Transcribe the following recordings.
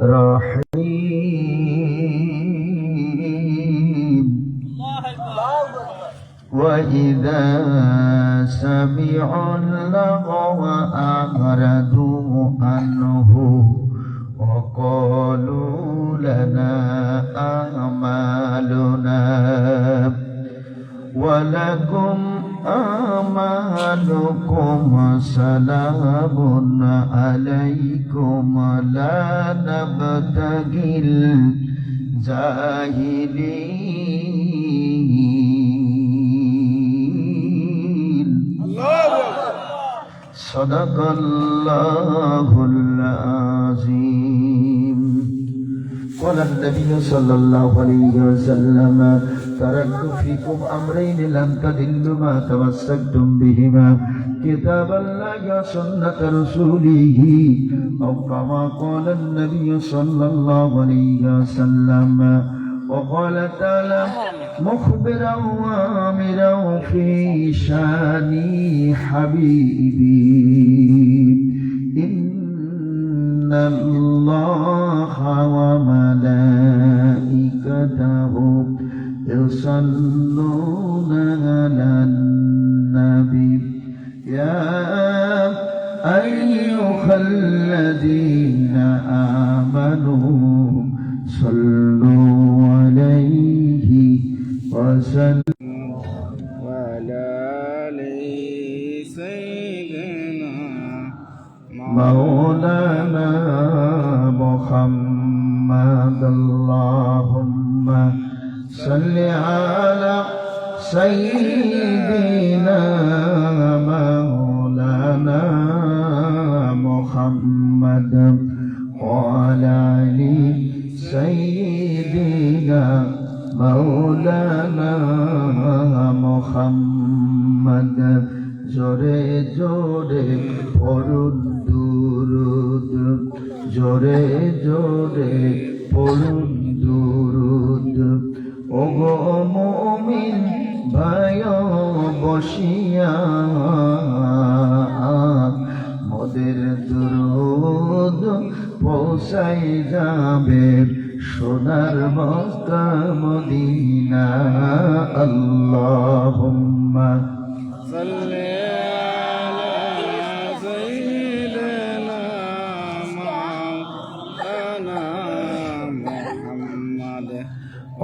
رحيم وإذا سمعوا اللغو أعرضوا عنه وقالوا لنا أعمالنا ولكم أعمالكم سلام عليكم لا نبتغي الجاهلين صدق الله العظيم. قال النبي صلى الله عليه وسلم تركت فيكم أمرين لن تضلوا ما تمسكتم بهما كتاب الله وسنة رسوله أو كما قال النبي صلى الله عليه وسلم. وقال تعالى مخبرا وآمرا في شان حبيبي إن الله وملائكته يصلون على النبي يا أيها الذين آمنوا صلوا عليه وسلموا وعلى آل سيدنا مولانا محمد اللهم صل على سيدنا مولانا محمد وعلى آل سيدنا مولانا محمد জোরে জোরে পড়ুন দুরুদ জোরে জোরে পড়ুন দুরুদ ওগো মুমিন ভাই বসিয়া মোদের দুরুদ পৌঁছাই যাবে সোনার মক্কা মদিনা আল্লাহুম্মা সাল্লি আলা সাইয়্যিদিনা মাওলানা মুহাম্মদ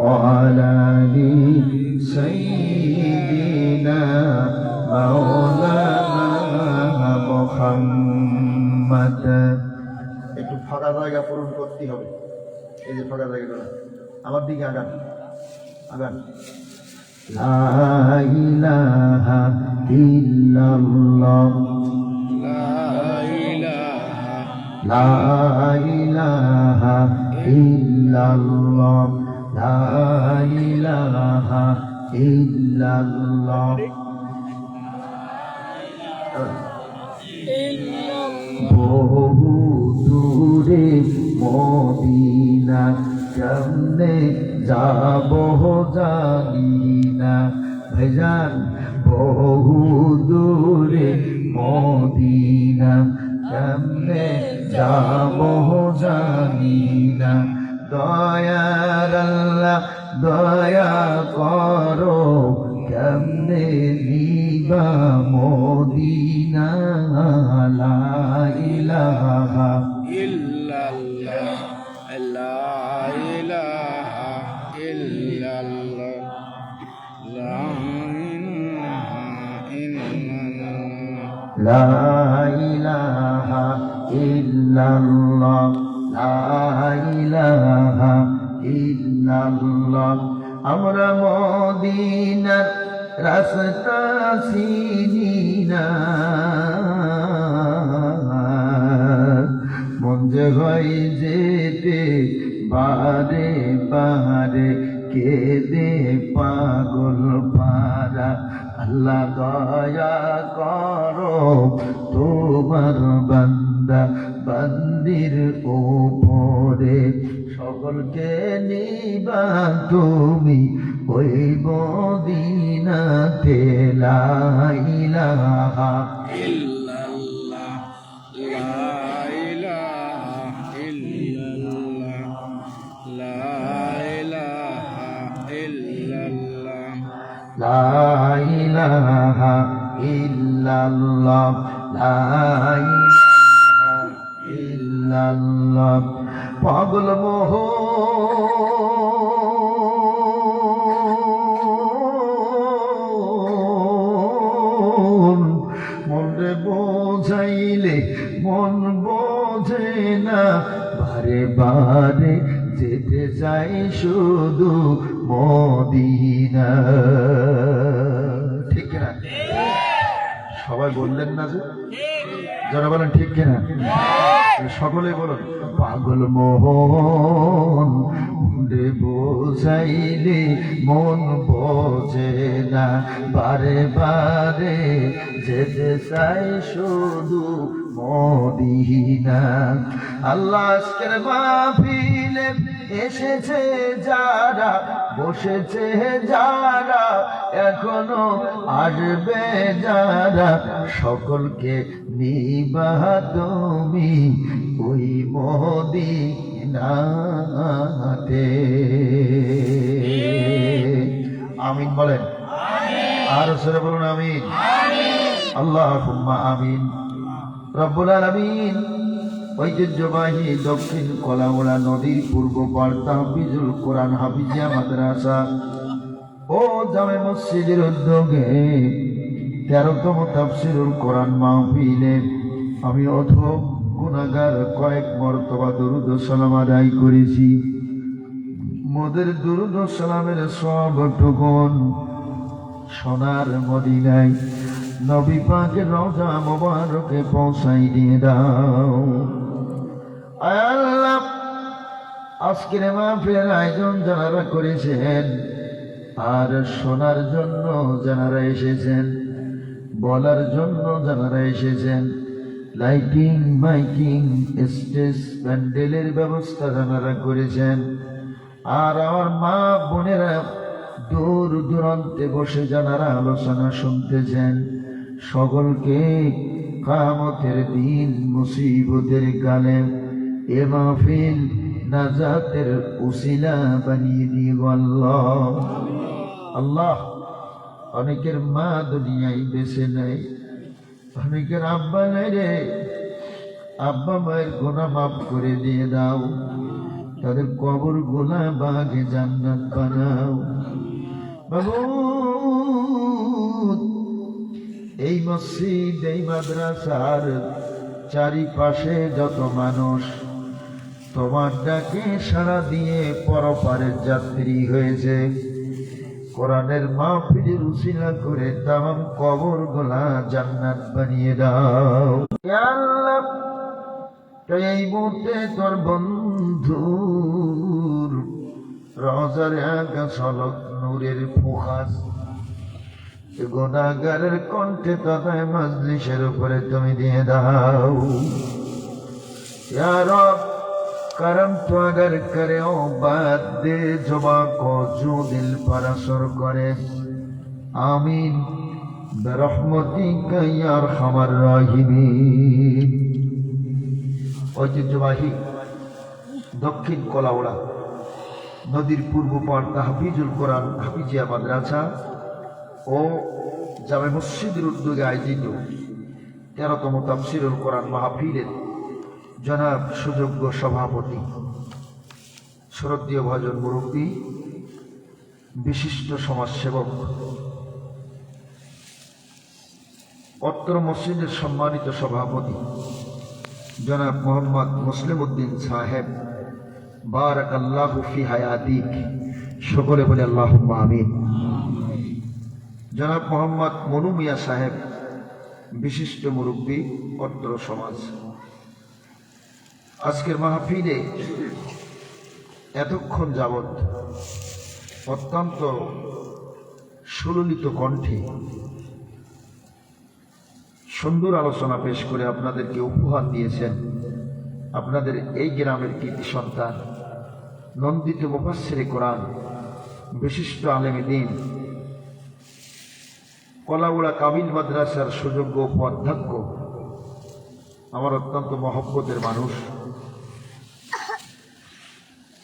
وعلى آل سيدنا مولانا محمد. একটু ফাঁকা জায়গা পূরণ করতে হবে। এই যে ফাঁকা জায়গাটা আমার দিকে আগান আগান। লা ইলাহা ইল্লাল্লাহ লা ইলাহা ইল্লাল্লাহ লা ইলাহা ইল্লাল্লাহ বহু দূরে মদিনা কেমনে যাব জানি না ভাইজান বহু দূরে মদিনা কেমনে যাব জানি না দয়ার আল্লাহ দয়া করো কেমনে নিবা মদিনা লা ইলাহা ইল্লাল্লাহ লা ইলাহা ইল্লাল্লাহ লা ইলাহা ইল্লাল্লাহ লা ইলাহা ইল্লাল্লাহ লা ইলাহা ইল্লাল্লাহ। আমরা মদিনার রাস্তা চিনি না মন যে হয় যেতে বারে বারে কেঁদে পাগল পারা আল্লাহ দয়া করো তোমার বান্দা বান্দির ওপরে সকলকে নিবা তুমি ওই মদিনাতে লা ইলাহা ইল্লাল্লাহ লা ইলাহা ইল্লাল্লাহ লা ইলাহা ইল্লাল্লাহ লা ইলাহা ইল্লাল্লাহ পাগল মোহন মনে বোঝাইলে মন বোঝে না বারে বারে যেতে চাই শুধু মদিনা ঠিক না সবাই বললেন না যে যারা বলেন ঠিক কিনা সকলে বলুন পাগল মোহন মনে বোঝাইলে মন বোঝে না বারে বারে যেতে চাই শুধু মদিনা আল্লাহ আজকের মাহফিলে এসেছে যারা বসেছে যারা এখনো আসবে যারা সকলকে নিবাহ তুমি ওই মদিনাতে আমিন বলেন আর সরে বলুন আমিন আল্লাহুম্মা আমিন রব্বুল আলামিন ঐতিহ্যবাহী দক্ষিণ কলাওড়া নদীর পূর্ব পার তাহফিজুল কোরআন হাফিজিয়া মাদ্রাসা ও জামে মসজিদের উদ্যোগে 13তম তাফসীরুল কোরআন মাহফিলে আমি অথম গুনাহগার কয়েক মর্তবা দরুদ ও সালাম আদায় করেছি মোদের দরুদ ও সালামের সবটুকুন সোনার মদিনায় নবী পাকের রওজা মোবারকে পৌঁছাই দিয়ে দাও আয় আল্লাহ আজকের মাহফিলের আয়োজন যারা করেছেন আর শোনার জন্য যারা এসেছেন বলার জন্য যারা এসেছেন লাইটিং মাইকিং স্টেজ প্যান্ডেলের ব্যবস্থা যারা করেছেন আর আমার মা বোনেরা দূর দূরান্তে বসে যারা আলোচনা শুনতেছেন সকলকে কিয়ামতের দিন মুসিবতের কালে এ মাহফিল নাজাতের উসিলা বানিয়ে দিও আল্লাহ আল্লাহ অনেকের মা দুনিয়ায় বেঁচে নেই অনেকের আব্বা নাই রে আব্বা মায়ের গুনাহ মাফ করে দিয়ে দাও তাদের কবর গুনাহ বাগে জান্নাত বানাও বাবু এই মসজিদ এই মাদ্রাসার চারিপাশে যত মানুষ তোমার ডাকে সাড়া দিয়ে পরপারের যাত্রী হয়েছে কোরআনের মাহফিলের উসিলা করে তামাম কবর গোলা জান্নাত বানিয়ে দাও ইয়া আল্লাহ এই মুহূর্তে তোর বন্ধুর রওজার আগা ঝলক নূরের ফুহাস গুনাহগারের কণ্ঠে তথায় মজলিসের উপরে তুমি দিয়ে দাও ইয়া রব करम तो अगर करे ओ बात दे जबा को जो दिल पर असर करे आमीन बिरहमतिका या अरहमर राहिमीन ঐতিহ্যবাহী দক্ষিণ কলাওড়া নদীর পূর্ব পার তাহফিজুল কোরআন হাফিজিয়া মাদ্রাসা ও জামে মসজিদের উদ্যোগে আয়োজিত 13তম তাফসীরুল কোরআন মাহফিলের জনাব সুযোগ্য সভাপতি শ্রদ্ধেয় ভাজন মুরব্বী বিশিষ্ট সমাজসেবক অত্র মসজিদের সম্মানিত সভাপতি জনাব মোহাম্মদ মুসলিম উদ্দিন সাহেব বারাকাল্লাহু ফি হায়াতিক সকলে বলে আল্লাহুম্মা আমিন জনাব মোহাম্মদ মনু মিয়া সাহেব বিশিষ্ট মুরব্বী অত্র সমাজ আজকের মাহফিলে এতক্ষণ যাবৎ অত্যন্ত সুললিত কণ্ঠে সুন্দর আলোচনা পেশ করে আপনাদেরকে উপহার দিয়েছেন আপনাদের এই গ্রামের কৃতি সন্তান নন্দিত মুফাসসিরে কোরআন বিশিষ্ট আলেমে দ্বীন কলাউড়া কামিল মাদ্রাসার সুযোগ্য উপাধ্যক্ষ আমার অত্যন্ত মহব্বতের মানুষ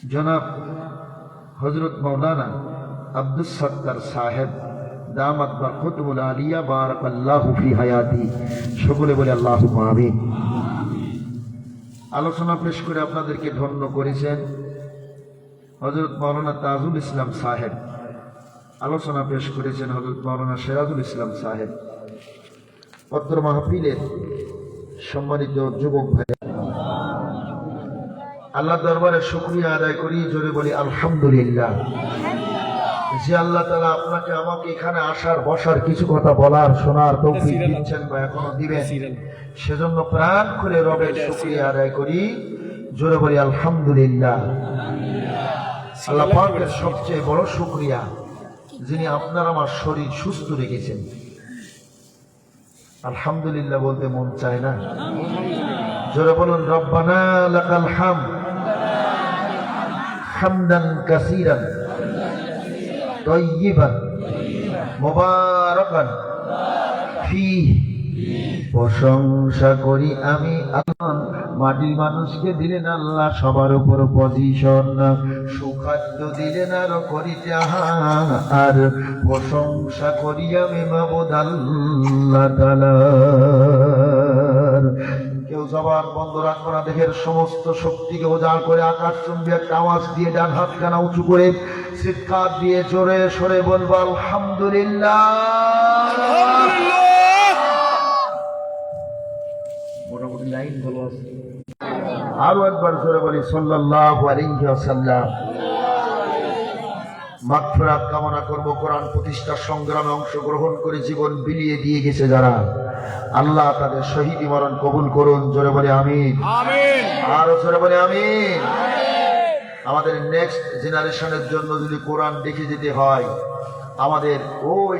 জনাব হযরত মাওলানা আব্দুস সত্তার সাহেব দামাত বারকাতুল আলিয়া বারাকাল্লাহু ফি হায়াতি। সকলে বলে আল্লাহুম্মা আমিন। আলোচনা পেশ করে আপনাদেরকে ধন্য করেছেন হযরত মাওলানা তাজুল ইসলাম সাহেব। আলোচনা পেশ করেছেন হযরত মাওলানা সিরাজুল ইসলাম সাহেব। পত্র মাহফিলের সম্মানিত যুবক ভাই, আল্লাহ দরবারে শুকরিয়া আদায় করি, জোরে বলি আলহামদুলিল্লাহ, যে আল্লাহ তাআলা আপনাকে আমাকে এখানে আসার বসার কিছু কথা বলার শোনার তৌফিক দিচ্ছেন বা এখনো দিবেন, সেজন্য প্রাণ করে রবের শুকরিয়া আদায় করি, জোরে বলি আলহামদুলিল্লাহ। আল্লাহ পাকের সবচেয়ে বড় শুকরিয়া যিনি আপনার আমার শরীর সুস্থ রেখেছেন। আলহামদুলিল্লাহ বলতে মন চায় না? জোরে বলুন রব্বানা লাকাল হামদ হামদান কাসীরান তাইয়িবান মুবারাকান ফীহি। প্রশংসা করি আমি আল্লাহ, মাটির মানুষকে দিলেন আল্লাহ সবার উপর পজিশন, সুখাদ্য দিলেন আরো করিতে আর প্রশংসা করি আমি মাবুদ আল্লাহ তাআলার। কেউ জবান বন্ধ রাখবো না, দেহের সমস্ত শক্তিকে উজাড় করে আকাশ চুম্বি একটা আওয়াজ দিয়ে ডান হাত কানা উঁচু করে চিৎকার দিয়ে জোরে সরে বলবো আলহামদুলিল্লাহ। মোটামুটি লাইন ভালো আছে, আরো একবার জোরে বলি সাল্লাল্লাহু আলাইহি ওয়াসাল্লাম। মাগফিরাত কামনা করব। কোরআন প্রতিষ্ঠার সংগ্রামে অংশগ্রহণ করে জীবন বিলিয়ে দিয়ে গেছে যারা, আল্লাহ তাদের শহীদি মরণ কবুল করুন, জোরে বলে আমিন। আরো জোরে বলে আমিন। আমাদের নেক্সট জেনারেশনের জন্য যদি কোরআন দেখে যেতে হয়, আমাদের ওই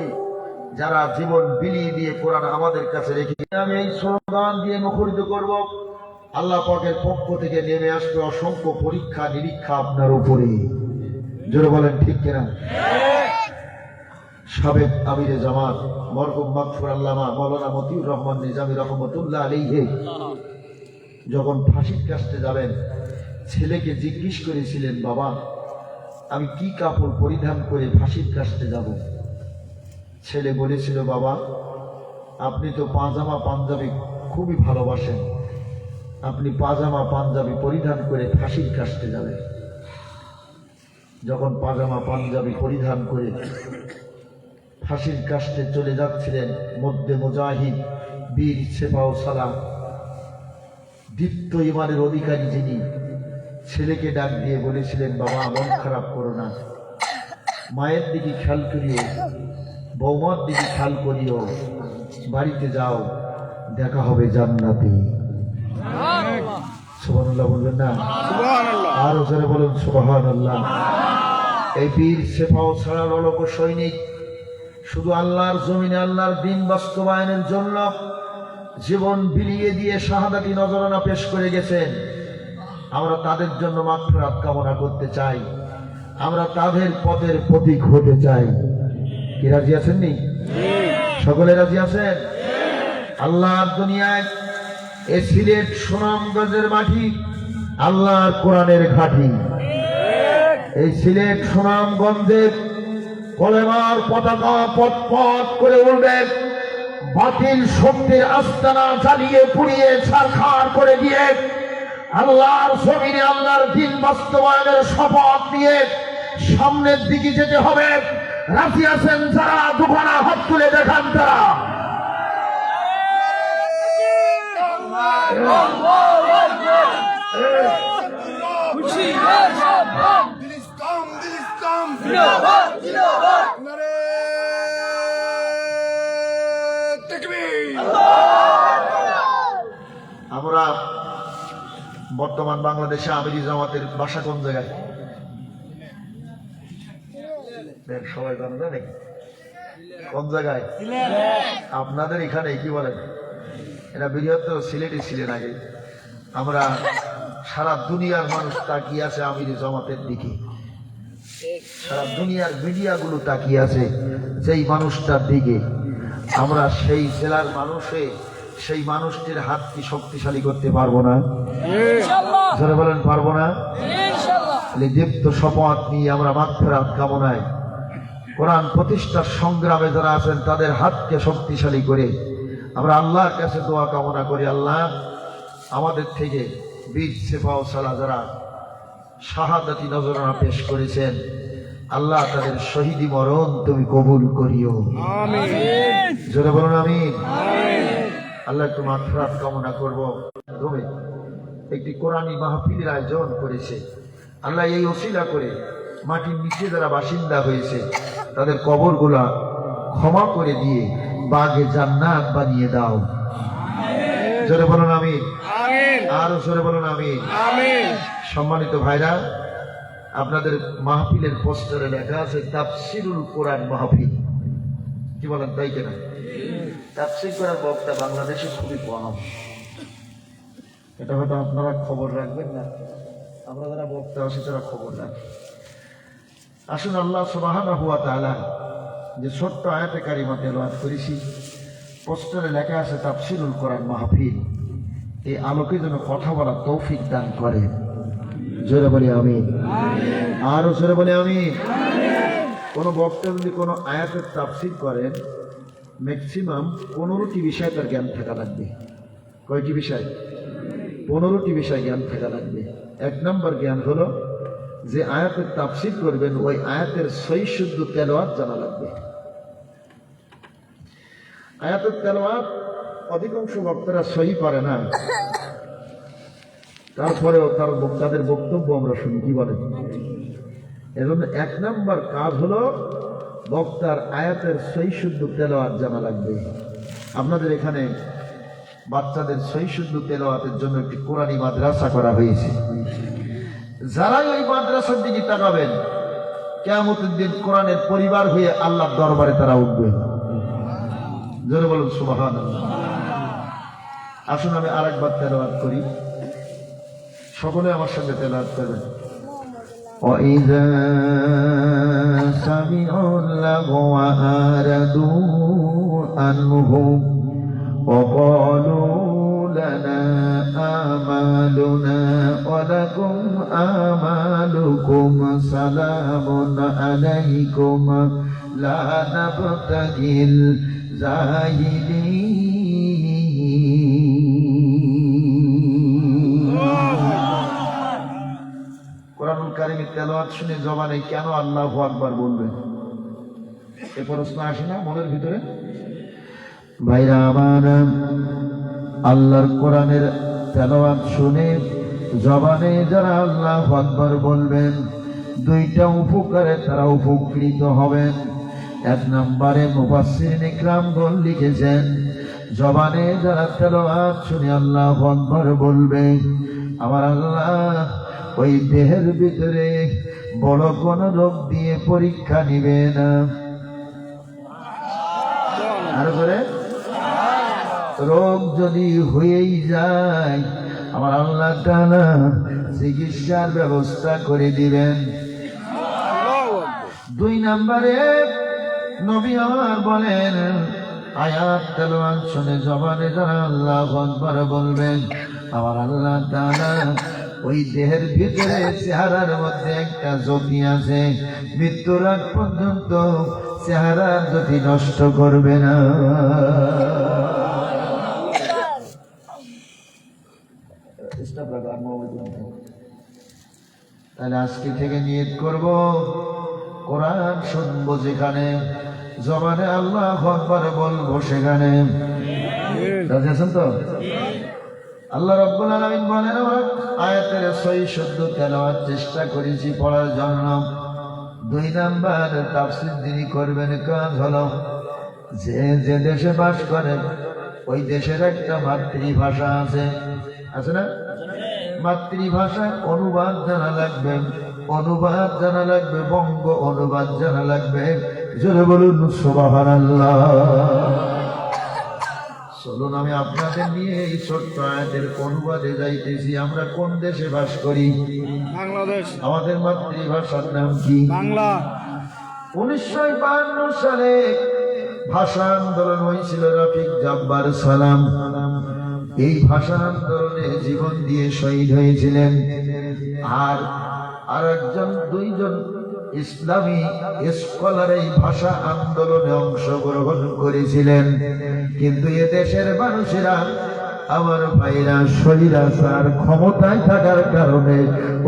যারা জীবন বিলিয়ে দিয়ে কোরআন আমাদের কাছে রেখে, আমি এই স্লোগান দিয়ে মুখরিত করব, আল্লাহ পাকের পক্ষ থেকে নেমে আসবে অসংখ্য পরীক্ষা নিরীক্ষা আপনার উপরে, জোরে বলেন ঠিক কিনা? সাবেক আমিরে জামাত মরহুম মাগফুর আল্লামা মাওলানা মতিউর রহমান নিজামী রহমতুল্লাহ আলাইহি যখন ফাঁসির কাস্টে যাবেন, ছেলেকে জিজ্ঞেস করেছিলেন, বাবা আমি কি কাপড় পরিধান করে ফাঁসির কাস্টে যাব? ছেলে বলেছিল, বাবা আপনি তো পাজামা পাঞ্জাবি খুবই ভালোবাসেন, আপনি পাজামা পাঞ্জাবি পরিধান করে ফাঁসির কাস্টে যাবেন। যখন পাজামা পাঞ্জাবি পরিধান করে ফাঁসির কাস্টে চলে যাচ্ছিলেন, মধ্যে মুজাহিদ বীর সেপাও সালাম দীপ্ত ইমানের অধিকারী যিনি, ছেলেকে ডাক দিয়ে বলেছিলেন, বাবা মন খারাপ করো না, মায়ের দিকে খেয়াল করিও, বৌমার দিকে খেয়াল করিও, বাড়িতে যাও, দেখা হবে জান্নাতে। সুবহানাল্লাহ বলবেন না? আরো জোরে বলুন সুবহানাল্লাহ। এই বীর সেপাও ছাড়া লোক সৈনিক শুধু আল্লাহর জমিনে আল্লাহর দ্বীন বাস্তবায়নের জন্য জীবন বিলিয়ে দিয়ে শাহাদাতি নজরানা পেশ করে গেছেন। আমরা তাদের জন্য মাগফিরাত কামনা করতে চাই, আমরা তাদের পথের প্রতীক হতে চাই। কি রাজি আছেন? নি সকলে রাজি আছেন? আল্লাহর দুনিয়ায় এ সিলেট সুনামগঞ্জের মাটি আল্লাহর কোরআনের ঘাঁটি। এই সিলেট সুনামগঞ্জের কলেমার পতাকা পথ পথ করে উঠবে, বাতিল শক্তির আস্তানা জ্বালিয়ে পুড়িয়ে ছারখার করে দিয়ে আল্লাহর জমিনে আল্লাহর দ্বীন বাস্তবায়নের শপথ নিয়ে সামনের দিকে যেতে হবে। রাজি আছেন যারা? দুখানা হাত তুলে দেখান তারা। আমরা বর্তমান বাংলাদেশে আমিরি জামাতের বাসা কোন জায়গায়? সবাই জানে না নাকি? কোন জায়গায়? আপনাদের এখানে কি বলেন? এরা বৃহত্তর সিলেটে ছিলেন আগে। আমরা সারা দুনিয়ার মানুষ তাকিয়ে আছে আমিরি জামাতের দিকে, সারা দুনিয়ার মিডিয়াগুলো তাকিয়ে আছে যেই মানুষটার দিকে। আমরা সেই জেলার মানুষে সেই মানুষটির হাত কি শক্তিশালী করতে পারবো না? যারা বলেন পারবো না? দীপ্ত শপথ নিয়ে আমরা মাগফিরাত কামনায় কোরআন প্রতিষ্ঠার সংগ্রামে যারা আছেন তাদের হাতকে শক্তিশালী করে আমরা আল্লাহর কাছে দোয়া কামনা করি, আল্লাহ আমাদের থেকে বীর সেফা ও সালা যারা শাহাদাতি নজরানা পেশ করেছেন, আল্লাহ তাদের শহীদি মরণ তুমি কবুল করিও। আমিন। জোরে বলুন আমিন। আমিন। আল্লাহ একটু মাগফিরাত কামনা করব। তবে একটি কোরআনী মাহফিলের আয়োজন করেছে আল্লাহ, এই ওসিলা করে মাটির নিচে যারা বাসিন্দা হয়েছে তাদের কবরগুলা ক্ষমা করে দিয়ে বাগে জান্নাত বানিয়ে দাও। জোরে বলুন আমিন। আমিন। আরো জোরে বলুন আমিন। আমিন। সম্মানিত ভাইরা, আপনাদের মাহফিলের পোস্টারে লেখা আছে তাফসিরুল কোরআন মাহফিল। কি বলেন, তাই কিনা? তাফসির করার বক্তা বাংলাদেশে খুবই কম। এটা হয়তো আপনারা খবর রাখবেন না, আমরা যারা বক্তা আছি তারা খবর রাখি। আসুন আল্লাহ সুবহানাহু ওয়া তাআলা যে ছোট্ট আয়াতে কারিমা তেলাওয়াত করেছি, পোস্টারে লেখা আছে তাফসিরুল কোরআন মাহফিল, এই আলোকে যেন কথা বলার তৌফিক দান করেন। জোরে বলি আমিন। আরো জোরে বলি আমিন। কোনো বক্তা যদি কোনো আয়াতের তাফসির করেন, ম্যাক্সিমাম 15টি বিষয় তার জ্ঞান থাকা লাগবে। কয়টি বিষয়? 15টি বিষয় জ্ঞান থাকা লাগবে। 1 নম্বর জ্ঞান হলো যে আয়াতের তাফসির করবেন ওই আয়াতের সহি শুদ্ধ তেলাওয়াত জানা লাগবে। আয়াতের তেলাওয়াত অধিকাংশ বক্তারা সহি পারে না, তারপরেও তাদের বক্তব্য আমরা শুনি। কি বলেন? এজন্য 1 নম্বর কাজ হলো বক্তার আয়াতের সহি শুদ্ধ তেলাওয়াত জানা লাগবে। আপনাদের এখানে বাচ্চাদের সহি শুদ্ধ তেলাওয়াতের জন্য একটি কোরআনী মাদ্রাসা করা হয়েছে। যারাই ওই মাদ্রাসার দিকে তাকাবেন, কিয়ামতের দিন কোরআনের পরিবার হয়ে আল্লাহর দরবারে তারা উঠবে। জোরে বলুন সুবহানাল্লাহ। আসুন আমি আরেকবার তেলাওয়াত করি, সকলে আমার সঙ্গে তেলাওয়াত করবেন। وَإِذَا سَمِعُوا اللَّغْوَ أَعْرَضُوا عَنْهُ وَقَالُوا لَنَا أَعْمَالُنَا وَلَكُمْ أَعْمَالُكُمْ سَلَامٌ عَلَيْكُمْ لَا نَبْتَغِي الْجَاهِلِينَ। কোরআনুল কারীমের তেলাওয়াত শুনে জবানে কেন আল্লাহু আকবার বলবেন? এ প্রশ্ন আসে না মনের ভিতরে? ভাইরা আমার, আল্লাহর কোরআনের তেলাওয়াত শুনে জবানে যারা আল্লাহু আকবার বলবেন, 2টা উপকারে তারা উপকৃত হবেন। 1 নম্বরে মুফাসসিরিন ইকরামগণ লিখেছেন, জবানে যারা তেলাওয়াত শুনে আল্লাহু আকবার বলবে, আমার আল্লাহ ওই দেহের ভিতরে বড় কোন রোগ দিয়ে পরীক্ষা নিবে না। আর করে রোগ যদি হয়েই যায়, আমার আল্লাহ তাআলা চিকিৎসার ব্যবস্থা করে দিবেন। 2 নম্বরে নবী আমার বলেন, আয়াত তেলাওয়াত শুনে জবানে যারা আল্লাহু আকবার বলবেন, আমার আল্লাহ তাআলা ওই দেহের ভিতরে চেহারার মধ্যে একটা জ্যোতি আছে, মৃত্যুর আগ পর্যন্ত চেহারার জ্যোতি নষ্ট করবে না। তাহলে আজকে থেকে নিয়ত করব, কোরআন শুনবো যেখানে, জবানে আল্লাহু আকবার বলবো সেখানে। রাজি আছেন তো? আল্লাহ রাব্বুল আলামিন বলেন, আয়াতের সহি শুদ্ধ তেলাওয়াত চেষ্টা করেছি পড়ার জন্য। 2 নাম্বার তাফসীর যিনি করবেন, কাজ হলো যে যে দেশে বাস করেন ওই দেশের একটা মাতৃভাষা আছে, আছে না? মাতৃভাষা অনুবাদ জানা লাগবে, অনুবাদ জানা লাগবে, বঙ্গ অনুবাদ জানা লাগবে। জোরে বলুন সুবহানাল্লাহ। চলুন আমি আপনাদের নিয়ে এই ছোট্ট আয়াতের অনুবাদে যাইতেছি। আমরা কোন দেশে বাস করি? বাংলাদেশ। আমাদের মাতৃভাষার নাম কি? বাংলা। 1952 সালে ভাষা আন্দোলন হয়েছিল, রফিক জব্বার সালাম এই ভাষা আন্দোলনে জীবন দিয়ে শহীদ হয়েছিলেন। আর একজন 2জন ইসলামী স্কলার এই ভাষা আন্দোলনে অংশগ্রহণ করেছিলেন, কিন্তু এ দেশের মানুষেরা, আমার ভাইরা, স্বৈরাচার ক্ষমতায় থাকার কারণে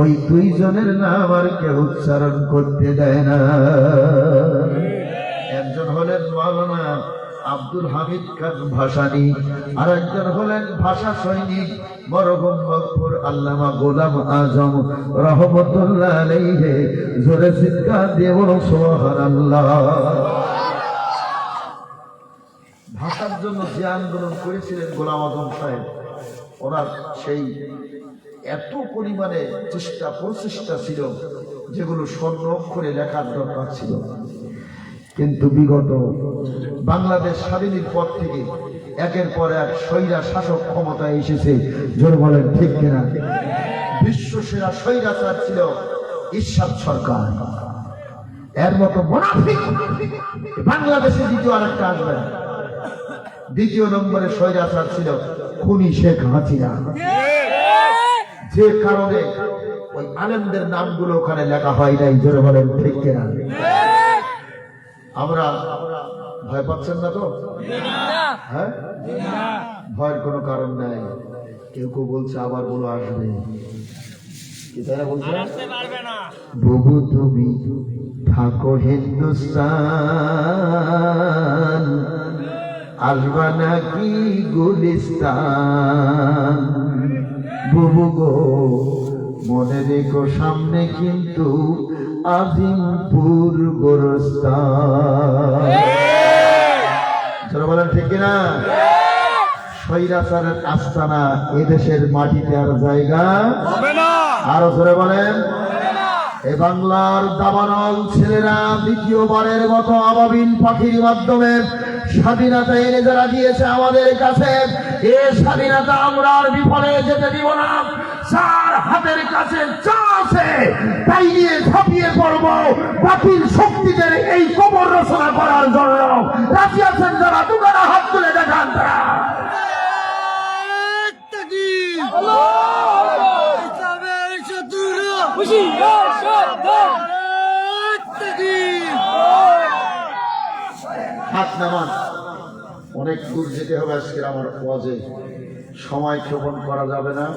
ওই দুইজনের নাম আর কেউ উচ্চারণ করতে দেয় না। একজন হলেন মাওলানা আব্দুল হামিদ খান ভাসানী, আর একজন হলেন ভাষা সৈনিক মরহুম মকবুর আল্লামা গোলাম আজম রহমতুল্লাহ আলাইহি। জোরে চিৎকার দিয়ে বলো সুবহানাল্লাহ। ভাষার জন্য যে আন্দোলন করেছিলেন গোলাম আজম সাহেব, ওনার সেই এত পরিমাণে প্রচেষ্টা ছিল যেগুলো স্বর্ণ অক্ষরে লেখার দরকার ছিল। কিন্তু বিগত বাংলাদেশ স্বাধীনের পর থেকে একের পর এক স্বৈরা শাসক ক্ষমতায় এসেছে। জোরে বলেন ঠিক কিনা? বিশ্ব সেরা স্বৈরাচার ছিল ইরশাদ সরকার। এর মতো মুনাফিক বাংলাদেশে দ্বিতীয় আরেকটা আসবে না। দ্বিতীয় নম্বরে স্বৈরাচার ছিল খুনি শেখ হাসিনা, যে কারণে ওই আলেমদের নামগুলো ওখানে লেখা হয় নাই। জোরে বলেন ঠিক কিনা? আমরা ভয় পাচ্ছেন না তো? হ্যাঁ, ভয়ের কোনো কারণ নাই। কেউ কেউ বলছে আবার বলো আসবে, বুবু তুমি থাকো হিন্দুস্তান, আসবা নাকি গুলিস্তান। বুবু গো মনে রেখো সামনে কিন্তু আজিমপুর গোরস্তান। বলেন ঠিক কিনা? স্বৈরাচারের আস্তানা এদেশের মাটিতে আর জায়গা হবে না। আরো জোরে বলেন। এ বাংলার দাবানল ছেলেরা দ্বিতীয়বারের মতো আবাবিল পাখির মাধ্যমে স্বাধীনতা এনে যারা দিয়েছে আমাদের কাছে, এ স্বাধীনতা আমরা আর বিফলে যেতে দিব না। যার হাতের কাছে যা আছে তাই নিয়ে ঝাঁপিয়ে পড়ব বাতিল শক্তিদের এই কবর রচনা করার জন্য। রাজি আছেন যারা? দোকানে হাত তুলে দেখান তারা। হাত নামান। অনেক দূর যেতে হবে আজকে আমার ওয়াজে, সময় ক্ষেপণ করা যাবে না।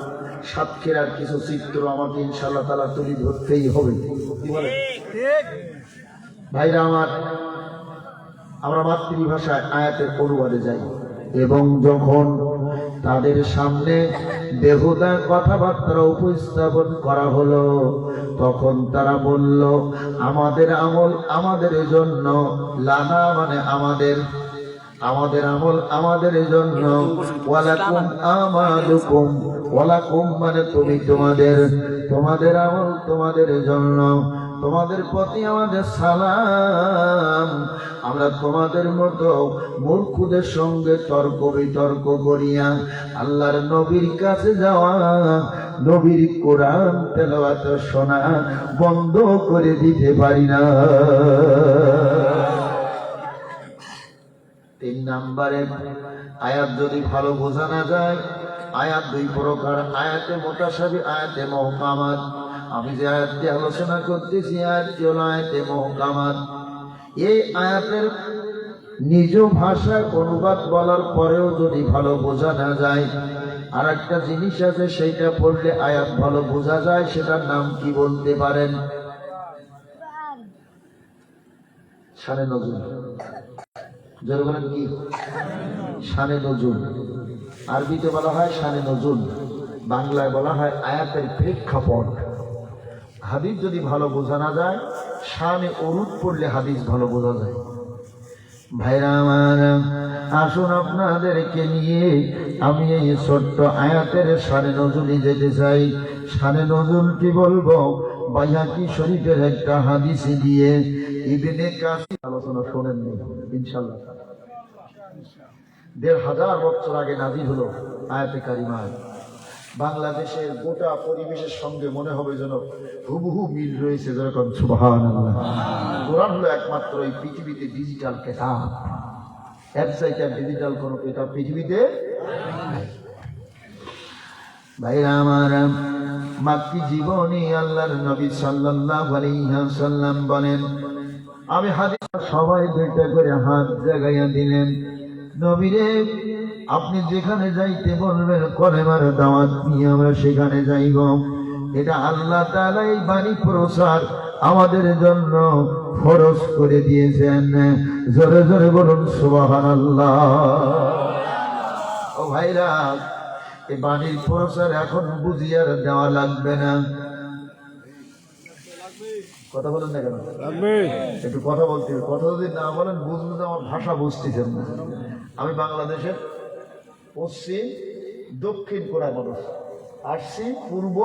সাতক্ষীরার কিছু চিত্র আমাকে ইনশাআল্লাহ তাআলা তুলে ধরতেই হবে। কি বলে ভাইরা আমার? আমরা মাতৃভাষায় আয়াতের অনুবাদে যাই, এবং যখন তাদের সামনে বেহুদা কথাবার্তা উপস্থাপন করা হলো, তখন তারা বলল আমাদের আমল আমাদের জন্য, লানা মানে আমাদের আমল আমাদের জন্য, ওয়ালাকুম আমালুকুম, ওয়ালাকুম মানে তুমি তোমাদের আমল তোমাদের জন্য, তোমাদের প্রতি আমাদের সালাম। আমরা তোমাদের মতো মূর্খদের সঙ্গে তর্ক বিতর্ক করিয়া আল্লাহর নবীর কাছে যাওয়া, নবীর কোরআন তেলাওয়াত শোনা বন্ধ করে দিতে পারি না। 3 নম্বরে আয়াত যদি ভালো বোঝা না যায়, আয়াত 2 প্রকার, আয়াতে মুতাশাবি, আয়াতে মুহকামাত। আমি যে আয়াতটি আলোচনা করতেছি আয়াতটি হলো আয়াতে মুহকামাত। এই আয়াতের নিজ ভাষায় অনুবাদ বলার পরেও যদি ভালো বোঝা না যায়, আর একটা জিনিস আছে সেইটা পড়লে আয়াত ভালো বোঝা যায়, সেটার নাম কি বলতে পারেন? শানে নজুল। যারা বলেন কি? শানে নজুল। আরবিতে বলা হয় শানে নজুল, বাংলায় বলা হয় আয়াতের প্রেক্ষাপট। হাদিস যদি ভালো বোঝা না যায়, শানে উরুদ পড়লে হাদিস ভালো বোঝা যায়। ভাইরা আমার, আসুন আপনাদেরকে নিয়ে আমি এই ছোট্ট আয়াতের শানে নজুলি যেতে চাই। শানে নজুল কি বলবো? বাইহাকি শরীফের একটা হাদিস দিয়ে ইবনে কাসির আলোচনা শোনেননি ইনশাআল্লাহ। 1500 বছর আগে নাজিল হলো আয়াতে কারিমা। বাংলাদেশের গোটা পরিবেশের সঙ্গে মনে হবে যেন হুবহু মিল রয়েছে। যেরকম সুবহানাল্লাহ। কোরআন হলো একমাত্র এই পৃথিবীতে ডিজিটাল কিতাব। এর চাইতে ডিজিটাল কোন কিতাব পৃথিবীতে। ভাইরা আমার, মাক্কি জীবনী আল্লাহর নবী সাল্লাল্লাহু আলাইহি ওয়াসাল্লাম বলেন, আমি হাদিস সবাই দুইটা করে হাত জাগাইয়া দিলেন, নবীরে আপনি যেখানে যাইতে বলবেন কলেমার দাওয়াত নিয়ে আমরা সেখানে যাইব। এটা আল্লাহ তাআলা এই বাণী প্রচার আমাদের জন্য ফরজ করে দিয়েছেন। জোরে জোরে বলুন সুবহানাল্লাহ। ও ভাইরা, এই বাণীর প্রচার এখন বুঝিয়ার দেওয়া লাগবে না। কথা বলেন না কেন? লাগবে। একটু কথা বলতে হবে। কথা যদি না বলেন বুঝবেন না, আমার ভাষা বুঝতেছেন না। আমি বাংলাদেশের পশ্চিম দক্ষিণ কোণা মানুষ, আসছি পূর্ব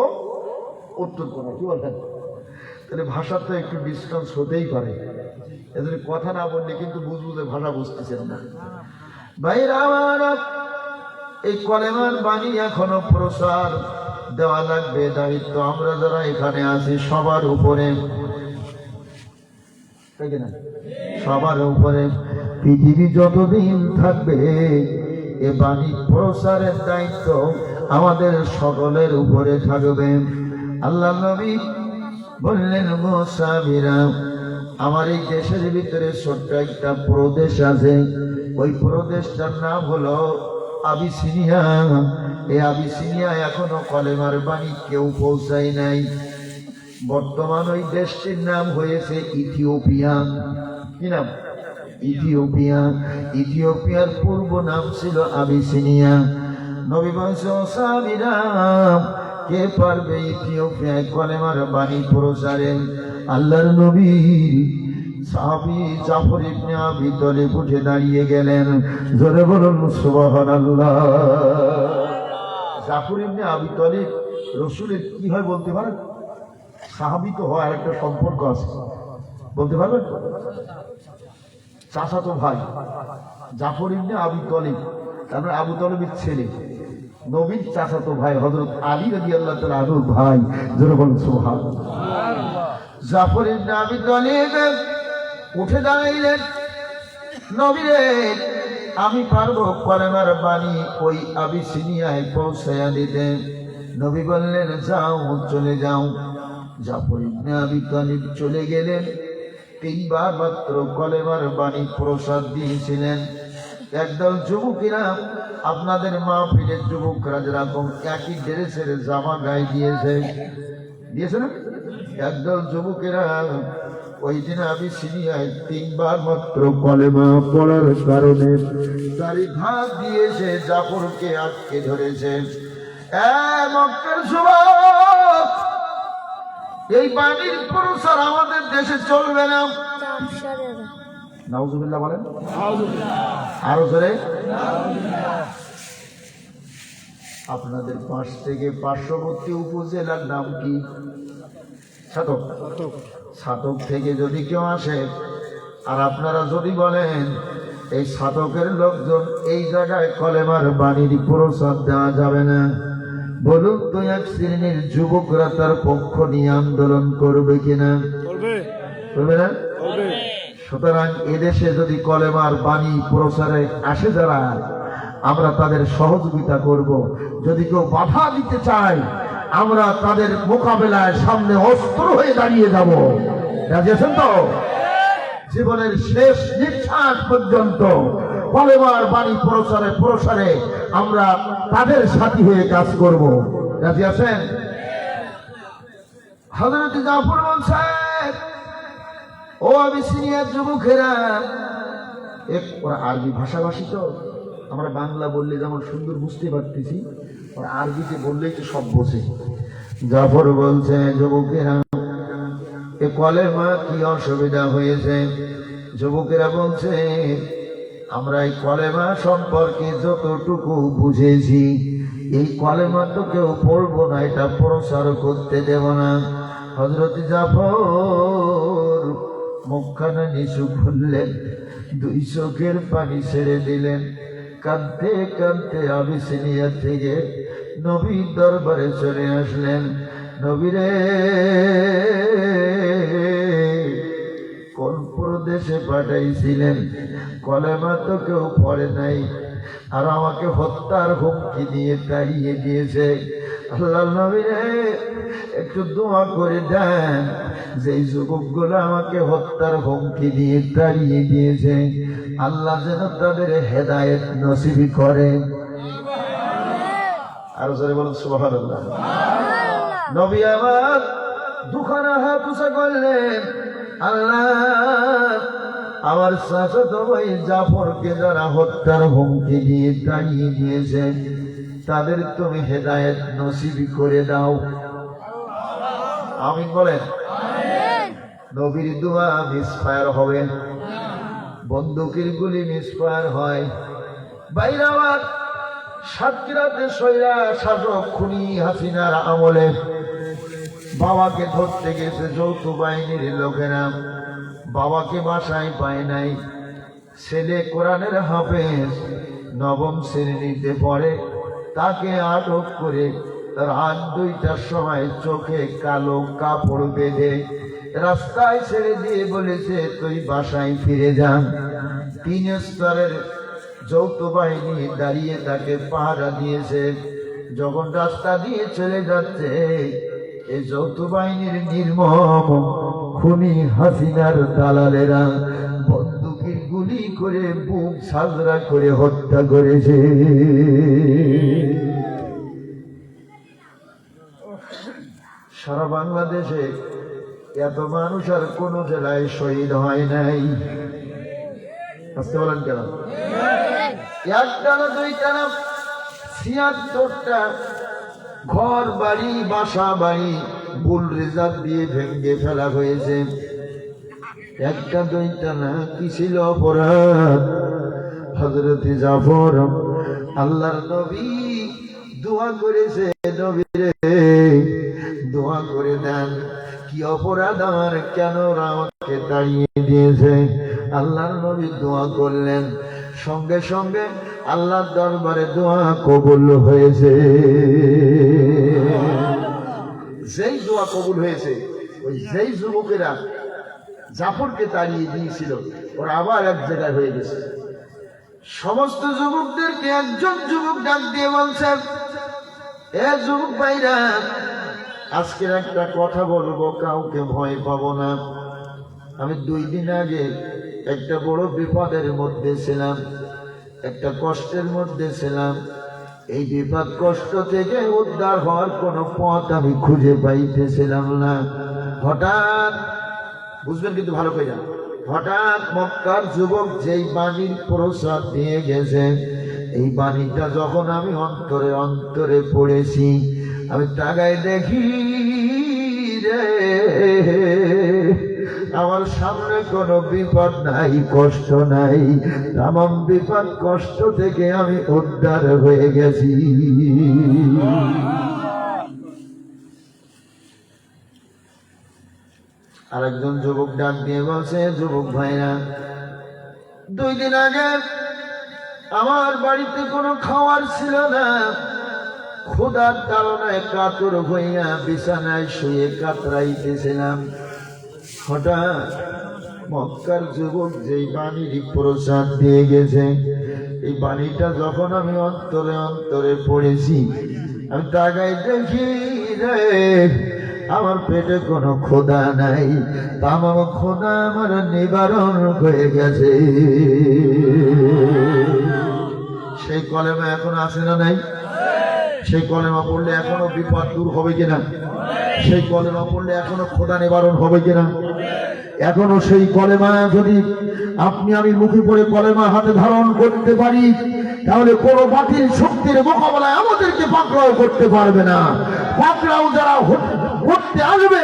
উত্তর কোণা, কি বলেন? তাহলে ভাষার তো একটু ডিস্টেন্স হতেই পারে। এদের কথা না বললে কিন্তু বুঝবুঝে ভাষা বুঝতেছেন না। ভাইরা আমার, এই কলেমার বাণী এখনো প্রচার দেওয়া লাগবে। দায়িত্ব আমরা যারা এখানে আছি সবার উপরে, তাই না? সবার উপরে। পৃথিবী যতদিন থাকবে এ বাণী প্রচারের দায়িত্ব আমাদের সকলের উপরে থাকবে। আল্লাহ নবী বললেন, মুসাফিরা, আমার এই দেশের ভিতরে ছোট্ট একটা প্রদেশ আছে, ওই প্রদেশটার নাম হলো আবিসিনিয়া। এই আবিসিনিয়া এখনো কলেমার বাণী কেউ পৌঁছায় নাই। বর্তমান ওই দেশটির নাম হয়েছে ইথিওপিয়া। কি নাম? ইথিওপিয়া। ইথিওপিয়ার পূর্ব নাম ছিল আবিসিনিয়া। নবী বলছেন, সাহাবীরা, কে পারবে ইথিওপিয়ায় কলেমার বাণী প্রচারে? আল্লাহর নবী সাহাবী জাফর ইবনে আবি তালিব উঠে দাঁড়িয়ে গেলেন। জোরে বলুন সুবহানাল্লাহ। জাফর ইবনে আবি তালিব রাসূলের কি হয় বলতে পারেন? সাহাবী তো হয়, একটা সম্পর্ক আছে, বলতে পারবেন? চাচাতো ভাই জাফর ইবনে আবি তালিব, তারপরে আবু তালিবের ছেলে, নবীর চাচাতো ভাই হযরত আলী রাদিয়াল্লাহু তাআলা আনহুর ভাই। জোরে বলুন সুবহানাল্লাহ। জাফর ইবনে আবি তালিব উঠে দাঁড়াইলেন, নবীরে আমি পারবো কলেমার বাণী ওই আবিসিনিয়ায় পৌঁছায়া দিতে। নবী বললেন, যাও, চলে যাও। জাফর ইবনে আবি তালিব চলে গেলেন। 3 বার মাত্র কলেমার বাণী প্রচার দিয়েছিলেন। একদল যুবকেরা, আপনাদের মাহফিলের যুবকরা যেরকম একই ড্রেসের জামা গায়ে দিয়েছে না, একদল যুবকেরা ওই দিন আবিসিনিয়ায় 3 বার মাত্র কলেমা পড়ার কারণে তারি ঘাত দিয়েছে, জাফরকে আটকে ধরেছে। মক্কার যুবক, এই বাণীর প্রচার আমাদের দেশে চলবে না। নাউজুবিল্লাহ বলেন, আরো জোরে। আপনাদের পাশ থেকে পার্শ্ববর্তী উপজেলার নাম কি? ছাতক। ছাতক থেকে যদি কেউ আসে আর আপনারা যদি বলেন এই ছাতকের লোকজন এই জায়গায় কলেমার বাণীর প্রচার দেওয়া যাবে না, বলুন তো এক শ্রেণীর যুবকরা তার পক্ষ নিয়ে আন্দোলন করবে কিনা? করবে না? সুতরাং এদেশে যদি কলেমার বাণী প্রচারে আসে যারা, আমরা তাদের সহযোগিতা করব। যদি কেউ বাধা দিতে চায়, আমরা তাদের মোকাবেলায় সামনে অস্ত্র হয়ে দাঁড়িয়ে যাব। রাজি আছেন তো? জীবনের শেষ নিঃশ্বাস পর্যন্ত কলেমার বাণী প্রসারে আমরা তাদের সাথী হয়ে কাজ করব। রাজি আছেন? হযরত জাফর বলছেন, ও আবিসিনিয়ার যুবকেরা, ওরা আরবি ভাষাভাষী তো, আমরা বাংলা বললে যেমন সুন্দর বুঝতে পারতেছি, ওরা আরবিতে বললেই তো সব বোঝে। জাফর বলছে, যুবকেরা, এ কলেমা কি অসুবিধা হয়েছে? যুবকেরা বলছে, আমরা এই কলেমা সম্পর্কে যতটুকু বুঝেছি, এই কলেমা তো কেউ পড়বো না, এটা প্রচার করতে দেব না। হযরত জাফর মুখখানা নিচু করলেন, 2 চোখের পানি ছেড়ে দিলেন, কাঁদতে কাঁদতে আবিসিনিয়া থেকে নবীর দরবারে চলে আসলেন। নবীরে, কোন প্রদেশে পাঠাইছিলেন? কলেমা তো কেউ পড়ে নাই, আর আমাকে হত্যার হুমকি দিয়ে তাড়িয়ে দিয়েছে। আল্লাহ নবীরে একটু দোয়া করে দেন, যে যুবকগুলো আমাকে হত্যার হুমকি দিয়ে তাড়িয়ে দিয়েছে, আল্লাহ যেন তাদের হেদায়েত নসিব করে। আরো জোরে বলুন সুবহানাল্লাহ। নবী আমার দুখানা হাত উঁচা করলেন, আল্লাহ আমার চাচাতো ভাই জাফরকে যারা হত্যার হুমকি দিয়ে তাড়িয়ে দিয়েছে, তাদের তুমি হেদায়েত নসিব করে দাও। আমিন বলেন। নবীর দোয়া মিসফায়ার হবে, বন্দুকের গুলি মিসফায়ার হয়। বাইরে আমার সাতক্ষীরাতে সৈরা শাসক খুনি হাসিনার আমলে বাবাকে ধরতে গেছে যৌথ বাহিনীর লোকেরা, বাবাকে বাসায় পায় নাই। ছেলে কোরআনের হাফেজ, নবম শ্রেণীতে পড়ে, তাকে আটক করে রাত 2টার সময় চোখে কালো কাপড় বেঁধে রাস্তায় ছেড়ে দিয়ে বলেছে তুই বাসায় ফিরে যান। 3 স্তরের যৌথ বাহিনী দাঁড়িয়ে তাকে পাহারা দিয়েছে। যখন রাস্তা দিয়ে চলে যাচ্ছে, এই যৌথ বাহিনীর নির্মম খুনি হাসিনার দালালেরা বন্দুকের গুলি করে বুক সাজরা করে হত্যা করেছে। সারা বাংলাদেশে এত মানুষ আর কোন জেলায় শহীদ হয় নাই। আসতে বলেন কেন? একটা না দুইটা না, 76টা ঘর বাড়ি বাসা বাড়ি বুল রিজার্ভ দিয়ে ভেঙে ফেলা হয়েছে। একটা দুইটা না, কি ছিল অপরাধ? হযরত জাফর আল্লাহর নবী দোয়া করেছে, নবীরে দোয়া করে দেন, কি অপরাধ আমার, কেন আমাকে তাড়িয়ে দিয়েছে? আল্লাহর নবী দোয়া করলেন, সঙ্গে সঙ্গে আল্লাহর দরবারে দোয়া কবুল হয়েছে। যেই দোয়া কবুল হয়েছে, ওই যেই যুবকেরা জাফরকে তাড়িয়ে দিয়েছিল, ওরা আবার এক জায়গায় হয়ে গেছে। সমস্ত যুবকদেরকে একজন যুবক ডাক দিয়ে বলছেন, এ যুবক ভাইরা, আজকের একটা কথা বলবো, কাউকে ভয় পাবো না। আমি 2 দিন আগে একটা বড় বিপদের মধ্যে ছিলাম, একটা কষ্টের মধ্যে ছিলাম। এই বিপদ কষ্ট থেকে উদ্ধার হওয়ার কোন পথ আমি খুঁজে পাইতেছিলাম না। হঠাৎ, বুঝবেন কিন্তু ভালো করে, হঠাৎ মক্কার যুবক যেই বাণীর প্রসাদ দিয়ে গেছে, এই বাণীটা যখন আমি অন্তরে অন্তরে পড়েছি, আমি তাকায় দেখি রে, আমার সামনে কোনো বিপদ নাই, কষ্ট নাই, তামাম বিপদ কষ্ট থেকে আমি উদ্ধার হয়ে গেছি। আরেকজন যুবক ডাক দিয়ে বলছে, যুবক ভাইরা, 2 দিন আগে আমার বাড়িতে কোনো খাওয়ার ছিল না, ক্ষুধার তাড়নায় কাতর হইয়া বিছানায় শুয়ে কাতরাইতেছিলাম। হঠাৎ মক্কার যুবক যেই বাণীর প্রসাদ দিয়ে গেছে, এই বাণীটা যখন আমি অন্তরে অন্তরে পড়েছি, আমি তাকাই দেখি রে, আমার পেটে কোনো ক্ষুধা নাই, তামাম ক্ষুধা আমার নিবারণ হয়ে গেছে। সেই কলেমা এখন আছে না নাই? সেই কলেমা পড়লে এখনো বিপদ দূর হবে কিনা? সেই কলেমা পড়লে এখনো ক্ষুধা নিবারণ হবে কিনা? এখনো সেই কলেমা যদি আপনি আমি মুখে পড়ে কলেমা হাতে ধারণ করতে পারি, তাহলে কোন বাতিল শক্তির মোকাবেলায় আমাদেরকে পাকড়াও করতে পারবে না। পাকড়াও যারা করতে আসবে,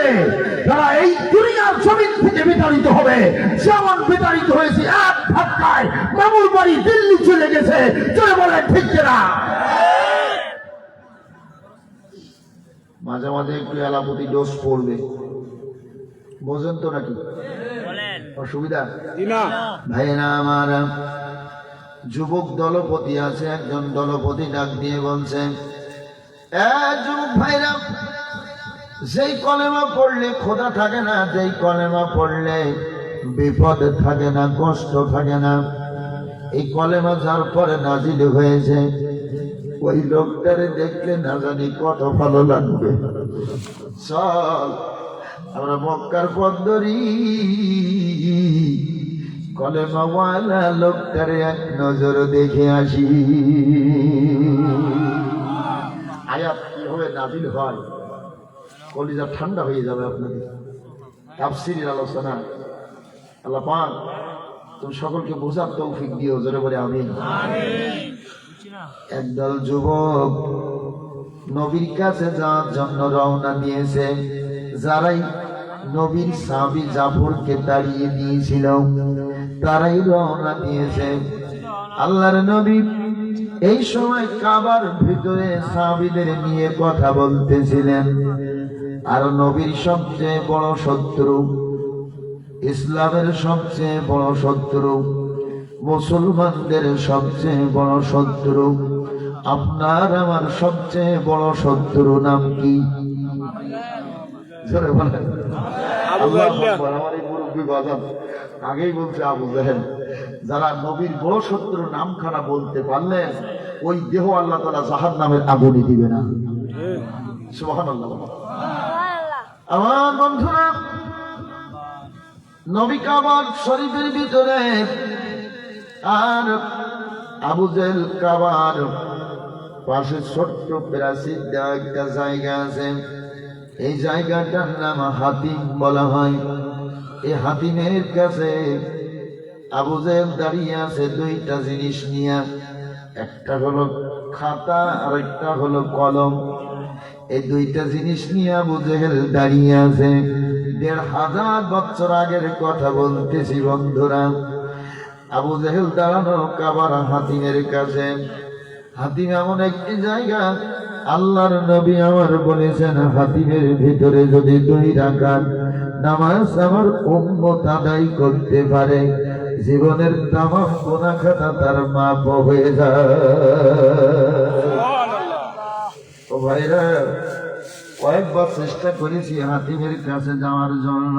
তারা এই দুনিয়ার জমিন থেকে বিতাড়িত হবে। যেমন বিতাড়িত হয়েছে এক ধাক্কায় মামুর বাড়ি দিল্লি চলে গেছে। চলে বলে ঠিক না? মাঝে মাঝে একটু এলাপতি ডোজ পড়বে, বোঝেন তো নাকি? অসুবিধা ভাইরা আমার, যুবক দলপতি আছে, একজন দলপতি ডাক দিয়ে বলছেন, যুবক ভাইরা, যেই কলেমা পড়লে খোদা থাকে না, যেই কলেমা পড়লে বিপদ থাকে না, কষ্ট থাকে না, এই কলেমা যার পরে নাজিল হয়েছে, ওই লোকটারে দেখলে না জানি কত ভালো লাগবে। চল আমরা মক্কার বন্দরি কলেমাওয়ালা লোকটারে এক নজর দেখে আসি। আয়াত কিভাবে নাজিল হয় কলিজা ঠান্ডা হয়ে যাবে আপনাদের। তাফসীরের আলোচনা। আল্লাহ পাক তুমি সকলকে বোঝার তৌফিক দিও, জোরে বলে আমিন। একদল যুবক নবীর কাছে যাওয়ার জন্য রওনা দিয়েছে। যারাই নবীর সাহাবী জাফরকে তাড়িয়ে দিয়েছিল তারাই রওনা দিয়েছে। আল্লাহর নবী এই সময় কাবার ভিতরে সাহাবীদের নিয়ে কথা বলতেছিলেন। আর নবীর সবচেয়ে বড় শত্রু, ইসলামের সবচেয়ে বড় শত্রু, মুসলমানদের সবচেয়ে বড় শত্রু, আপনার আমার সবচেয়ে বড় শত্রু নাম কি? জোরে বলেন। আল্লাহু আকবার। আমার এই মুরব্বি বাজান আগেই বলছে আবু জাহেল। যারা নবীর বড় শত্রু নামখানা বলতে পারলেন ওই দেহ আল্লাহ তাআলা জাহান্নামের আগুনে দিবে না। সুবহানাল্লাহ। আমার বন্ধুরা, নবী কাবার শরীফের ভিতরে আর আবু জেহেল কাবার পাশে ছোট্ট প্রাচীর দেওয়া একটা জায়গা আছে। এই জায়গাটার নাম হাতিম বলা হয়। এই হাতিমের কাছে আবু জেহেল দাঁড়িয়ে আছে দুইটা জিনিস নিয়ে। একটা হলো খাতা আর একটা হলো কলম। এই দুইটা জিনিস নিয়ে আবু জেহেল দাঁড়িয়ে আছে। ১৫০০ বছর আগের কথা বলতেছি বন্ধুরা। আবু জেহেল দাঁড়ানো কাবার হাতিমের কাছে। হাতিম এমন একটি জায়গা, আল্লাহর নবী আমার বলেছেন হাতিমের ভিতরে যদি 2 রাকাত নামাজ আমার উম্মত আদায় করতে পারে জীবনের তামাম গুনাহ খাতা তার মাফ হয়ে যায়। ও ভাইরা, কয়েকবার চেষ্টা করেছি হাতিমের কাছে যাওয়ার জন্য।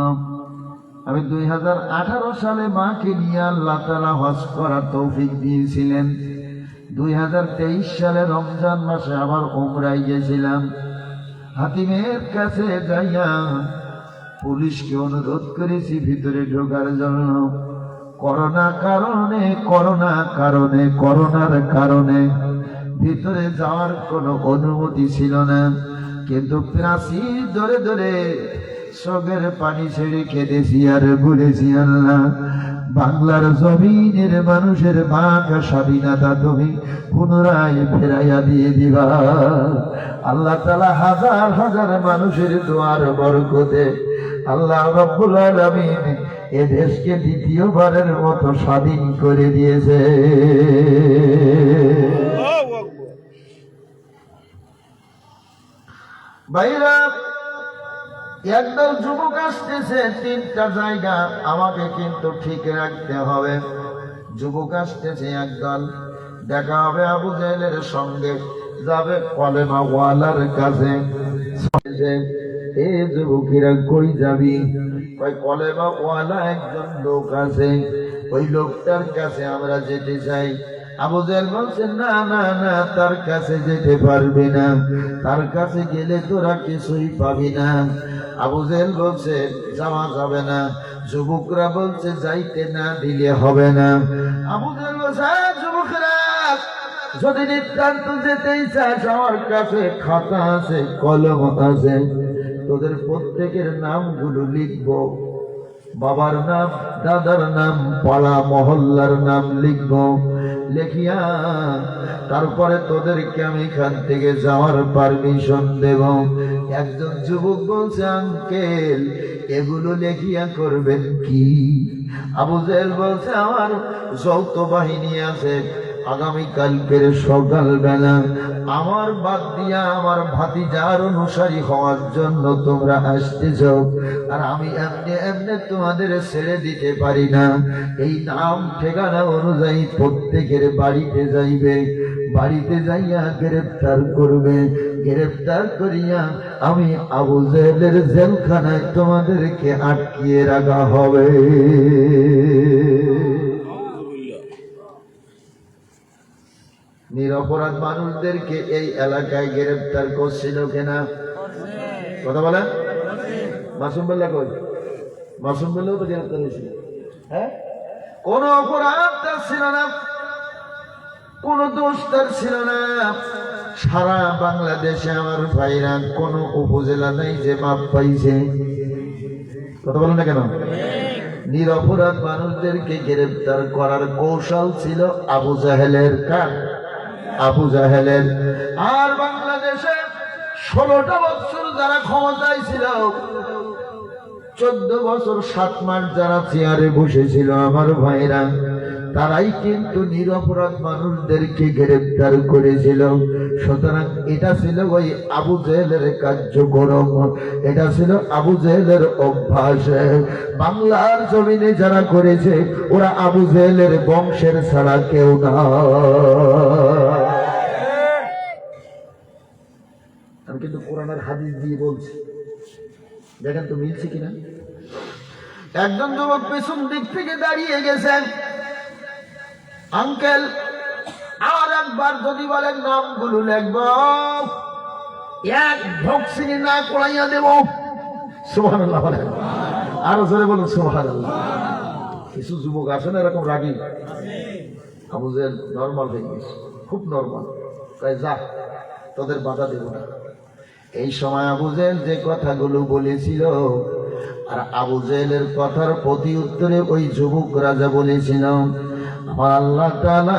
আমি 2018 সালে মাকে নিয়ে আল্লাহ তাআলা হজ করার তৌফিক দিয়েছিলেন। 2023 সালে রমজান মাসে আবার উমরায় গেছিলাম। হাতিমের কাছে যাইয়া পুলিশকে অনুরোধ করেছি ভিতরে ঢোকার জন্য। করোনার কারণে ভিতরে যাওয়ার কোনো অনুমতি ছিল না। কিন্তু প্রাচীর ধরে ধরে চোখের পানি ছেড়ে কেঁদেছি আর বলেছি, আল্লাহ বাংলার জমিনের মানুষের বাঁকা স্বাধীনতা তুমি পুনরায় ফেরাইয়া দিয়ে দিবা। আল্লাহ তাআলা হাজার হাজার মানুষের দোয়ার বরকতে আল্লাহ রাব্বুল আলামিন এ দেশকে দ্বিতীয়বারের মতো স্বাধীন করে দিয়েছে। ভাইরা, একদল যুবক আসতেছে। 3টা জায়গা আমাকে কিন্তু ঠিক রাখতে হবে। যুবক আসতেছে একদল, দেখা হবে আবু জেহেলের সঙ্গে, যাবে কলেমা ওয়ালার কাছে। এ যুবকেরা কই যাবি? কই কলেমা ওয়ালা একজন লোক আছে, ওই লোকটার কাছে আমরা যেতে চাই। আবু জেহেল বলছে, না না না, তার কাছে যেতে পারবি না, তার কাছে গেলে তোরা কিছুই পাবি না। আবু জেহেল বলছে যাওয়া যাবে না। যুবকরা বলছে যাইতে না দিলে হবে না। আবু জেহেল বলছে, যুবকরা যদি নিতান্ত যেতেই চাস, আমার কাছে খাতা আছে, কলম আছে, তোদের প্রত্যেকের নামগুলো লিখবো। বাবার নাম, দাদার নাম, পাড়া মহল্লার নাম লিখবো। লিখিয়া তারপরে তোদেরকে আমি এখান থেকে যাওয়ার পারমিশন দেব। একজন যুবক বলছে, আঙ্কেল এগুলো লেখিয়া করবেন কি? আবু জেহেল বলছে, আমার যৌথ বাহিনী আছে, আগামীকালকের সকালবেলা আমার বাদ দিয়া আমার ভাতিজার অনুসারী হওয়ার জন্য তোমরা আসতেছ। আর আমি এমনি এমনি তোমাদের ছেড়ে দিতে পারি না। এই নাম ঠিকানা অনুযায়ী প্রত্যেকের বাড়িতে যাইবে, বাড়িতে যাইয়া গ্রেফতার করবে। গ্রেফতার করিয়া আমি আবু জেহেলের জেলখানায় তোমাদেরকে আটকিয়ে রাখা হবে। নিরপরাধ মানুষদেরকে এই এলাকায় গ্রেফতার করছিল কিনা? কথা বলেন। মাসুম বিল্লাহ কই? মাসুম বিল্লাহ তো গ্রেফতার হয়েছিল। হ্যাঁ, কোন অপরাধ তার ছিল না, কোন দোষ তার ছিল না। সারা বাংলাদেশে আমার ভাইরা কোন উপজেলা নেই যে মাপ পাইছে। কথা বলেন না কেন? নিরপরাধ মানুষদেরকে গ্রেফতার করার কৌশল ছিল আবু জাহেলের। কার? আবু জাহেলের। আর বাংলাদেশে 16টা বছর যারা ক্ষমতায় ছিল, 14 বছর 7 মাস যারা চেয়ারে বসেছিল আমার ভাইরা, তারাই কিন্তু নিরপরাধ মানুষদেরকে গ্রেফতার করেছিল। সুতরাং এটা ছিল ওই আবু জেহেলের কার্যক্রম, এটা ছিল আবু জেহেলের অভ্যাস। বাংলার জমিনে যারা করেছে ওরা আবু জেহেলের বংশের ছাড়া কেউ না। আমি কিন্তু কোরআনের হাদিস দিয়ে বলছি, দেখেন তো মিলছে কিনা। একজন যুবক পেছন দিক থেকে দাঁড়িয়ে গেছেন, আঙ্কেল আর একবার যদি বলেন নামগুলো লিখব, এক ভক্সিনি না কোড়াইয়া দেব। সুবহানাল্লাহ বলেন, আরো জোরে বলুন সুবহানাল্লাহ। কিছু যুবক আছে না এরকম রাগী, আবু জেহেল নর্মাল হয়ে গেছে, খুব নর্মাল, তাই যা তোদের বাধা দেব না। এই সময় আবু জেহেল যে কথাগুলো বলেছিল, আর আবু জেহেলের কথার প্রতি উত্তরে ওই যুবক রাজা বলেছিল, আমার আল্লাহ তাআলা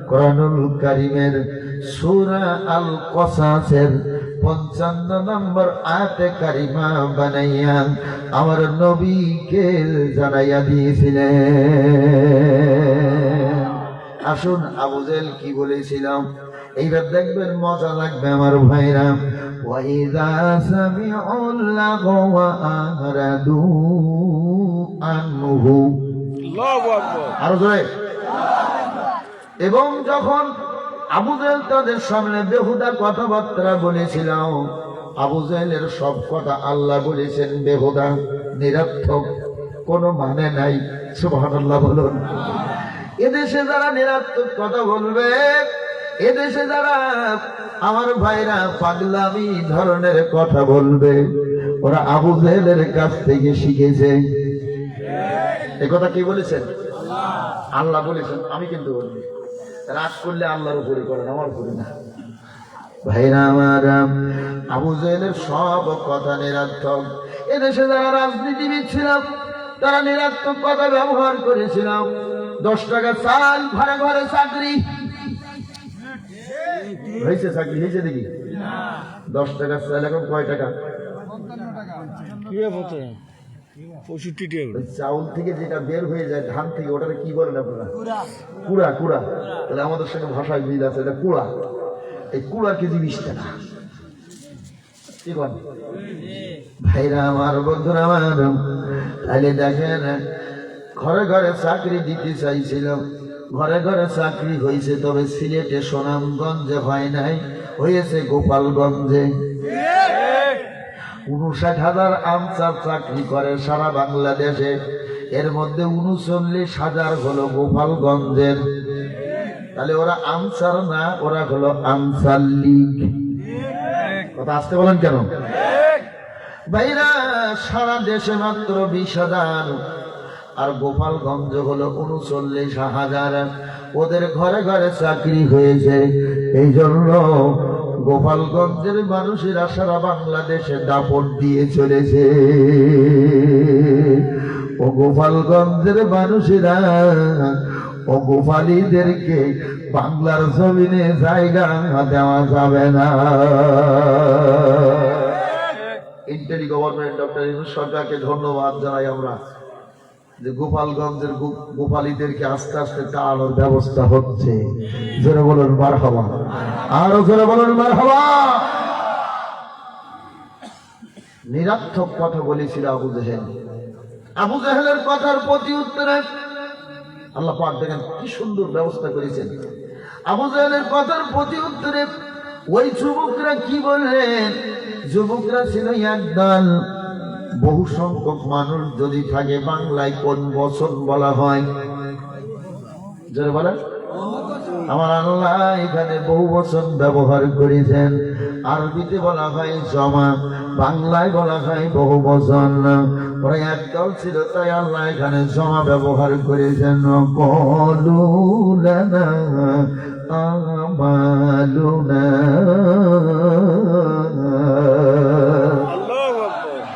কোরআনুল কারীমের সূরা আল কসাসের 55 নম্বর আয়াতে কারিমা বানাইয়া আমার নবীকে জানাইয়া দিয়েছিলেন। আসুন আবু জেহেল কি বলেছিলাম এইবার দেখবেন, মজা লাগবে আমার ভাইরা। ওয়াইযা সামিউল লাগওয়া আরাদু আনহু, আল্লাহু আকবার। আরো জোরে। এবং যখন আবু জেহেল তাদের সামনে বেহুদা কথাবার্তা বলেছিল, আবু জেহেলের সব কথা আল্লাহ বলেছেন বেহুদা, নিরর্থক, কোনো মানে নাই। সুবহানাল্লাহ বলুন। এদেশে যারা নিরর্থক কথা বলবে, এদেশে যারা আমার ভাইরা পাগলামি ধরনের কথা বলবে, ওরা আবু জেহেলের কাছ থেকে শিখেছে। এই কথা কি বলেছেন? আল্লাহ বলেছেন। আমি কিন্তু বলি, রাগ করলে আল্লাহর উপরে করেন, আমার উপরে না। ভাইরা আমার, আবু জেহেলের সব কথা নিরর্থক। এদেশে যারা রাজনীতিবিদ ছিল তারা নিরর্থক কথা ব্যবহার করেছিল। 10 টাকা চাল, ঘরে ঘরে চাকরি হয়েছে, চাকরি হয়েছে দেখি। 10 টাকা চাল এখন কয় টাকা? 65 টাকা। চাউল থেকে যেটা বের হয়ে যায়, ধান থেকে, ওটাকে কি বলেন আপনারা? কুড়া। কুড়া। তাহলে আমাদের সঙ্গে ভাষায় মিল আছে, এটা কুড়া। এই কুড়া কেজি 20 টাকা। কি বল ভাইরা আমার, বন্ধুরা আমার, তাহলে দেখেন ঘরে ঘরে চাকরি দিতে চাইছিল, ঘরে ঘরে চাকরি হয়েছে, তবে সিলেটে সুনামগঞ্জে হয় নাই, হয়েছে গোপালগঞ্জে। 59,000 আনসার চাকরি করে সারা বাংলাদেশে, এর মধ্যে 39,000 হলো গোপালগঞ্জের। তাহলে ওরা আনসার না, ওরা হলো আনসার লীগ। কথা আসতে বলেন কেন ভাইরা? সারা দেশে মাত্র 20,000, আর গোপালগঞ্জ হলো 39,000। ওদের ঘরে ঘরে চাকরি হয়েছে, এই জন্য গোপালগঞ্জের মানুষেরা সারা বাংলাদেশে দাপট দিয়ে চলেছে। ও গোপালগঞ্জের মানুষেরা, ও গোপালীদেরকে বাংলার জমিনে জায়গা দেওয়া যাবে না। ইন্টারি গভর্নমেন্ট ডক্টর ইউনূস সরকারকে ধন্যবাদ জানাই আমরা, যে গোপালগঞ্জের গোপালীদেরকে আস্তে আস্তে তাড়ানোর ব্যবস্থা হচ্ছে। জোরে বলুন মারহাবা, আরো জোরে বলুন মারহাবা। নিরর্থক কথা বলেছিল আবু জেহেল। আবু জেহেলের কথার প্রতি উত্তরে আল্লাহ পাক দেখেন কি সুন্দর ব্যবস্থা করেছেন। আবু জেহেলের কথার প্রতি উত্তরে ওই যুবকরা কি বললেন? যুবকরা ছিল একদল। বহু সংখ্যক মানুষ যদি থাকে, বাংলায় কোন বচন বলা হয়? যারা বলেন আমার আল্লাহ এখানে বহু বচন ব্যবহার করেছেন। আরবিতে বলা হয় জমা, বাংলায় বলা হয় বহু বচন। ওরা একদল ছিল, তাই আল্লাহ এখানে জমা ব্যবহার করেছেন। কলু লানা আমালুনা, আল্লাহু আকবার।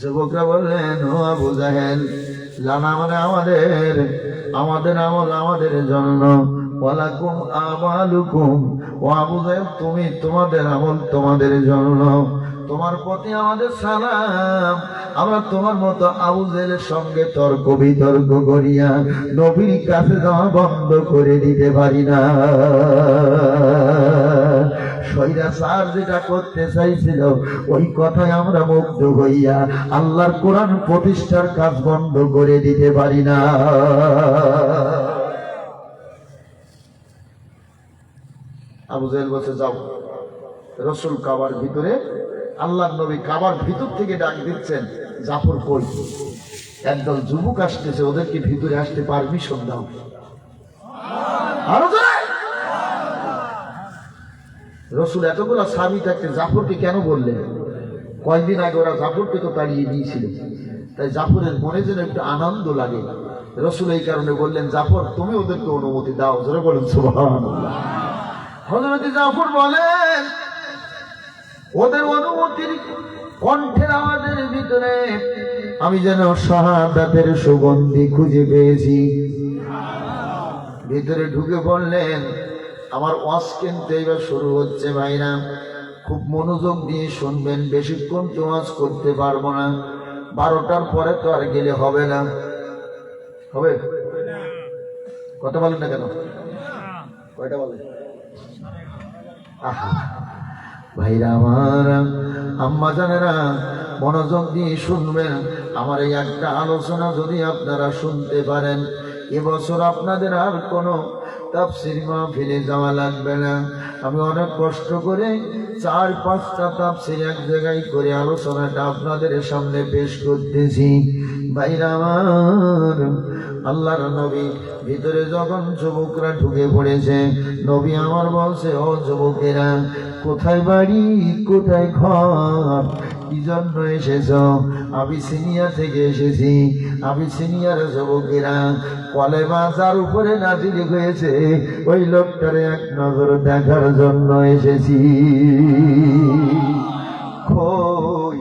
যুবকরা বললেন, ও আবু জাহেল, লানা মানে আমাদের, আমাদের আমল আমাদের জন্য, ওয়ালাকুম আমালুকুম, ও আবু জাহেল তুমি তোমাদের আমল তোমাদের জন্য। তোমার প্রতি আমাদের সালাম। আমরা তোমার মতো আবু জাহেলের সঙ্গে তর্ক বিতর্ক করিয়া নবীর কাছে যাওয়া বন্ধ করে দিতে পারি না। স্বৈরাচার যেটা করতে চাইছিল ওই কথায় আমরা মুগ্ধ হইয়া আল্লাহর কোরআন প্রতিষ্ঠার কাজ বন্ধ করে দিতে পারি না। আবু জাহেল বলছে, যাও। রসুল কাবার ভিতরে, আল্লাহর নবী কাবার ভিতর থেকে ডাক দিচ্ছেন, জাফর কই? একদল যুবক আসতেছে, ওদেরকে ভিতরে আসতে পারমিশন দাও। আরো জোরে। রসুল এতগুলো সাহাবী থাকতে জাফরকে কেন বললেন? কয়েকদিন আগে ওরা জাফরকে তো তাড়িয়ে দিয়েছিল, তাই জাফরের মনে যেন একটু আনন্দ লাগে। রসুল এই কারণে বললেন, জাফর তুমি ওদেরকে অনুমতি দাও। জোরে বলেন সুবহানাল্লাহ। হযরত জাফর বলেন, ওদের অনুমতির কণ্ঠের আওয়াজের ভিতরে আমি যেন শাহাদাতের সুগন্ধি খুঁজে পেয়েছি। ভিতরে ঢুকে বললেন, আমার ওয়াজ কিন্তু এবার শুরু হচ্ছে ভাইরা, খুব মনোযোগ দিয়ে শুনবেন, বেশিক্ষণ তো ওয়াজ করতে পারবো না, 12টার পরে তো আর গেলে হবে না। হবে? কথা বলেন না কেন? কয়টা বলেন? আহা ভাইরা আমার, আম্মা জানেরা, মনোযোগ দিয়ে শুনবেন। আমার এই একটা আলোচনা যদি আপনারা শুনতে পারেন, এবছর আপনাদের আর কোনো তাফসীর মাহফিলে যাওয়া লাগবে না। আমি অনেক কষ্ট করে 4-5টা তাফসীর এক জায়গায় করে আলোচনাটা আপনাদের সামনে পেশ করতেছি। ভাইরা আমার, আল্লাহর নবী ভিতরে যখন যুবকরা ঢুকে পড়েছে, নবী আমার বলছে, ও যুবকেরা, কোথায় বাড়ি কোথায় ঘর, কি জন্য এসেছ? আবিসিনিয়া থেকে এসেছি। আবিসিনিয়ার যুবকেরা, কলেমা যার উপরে নাজিল হয়েছে ওই লোকটারে এক নজর দেখার জন্য এসেছি। কই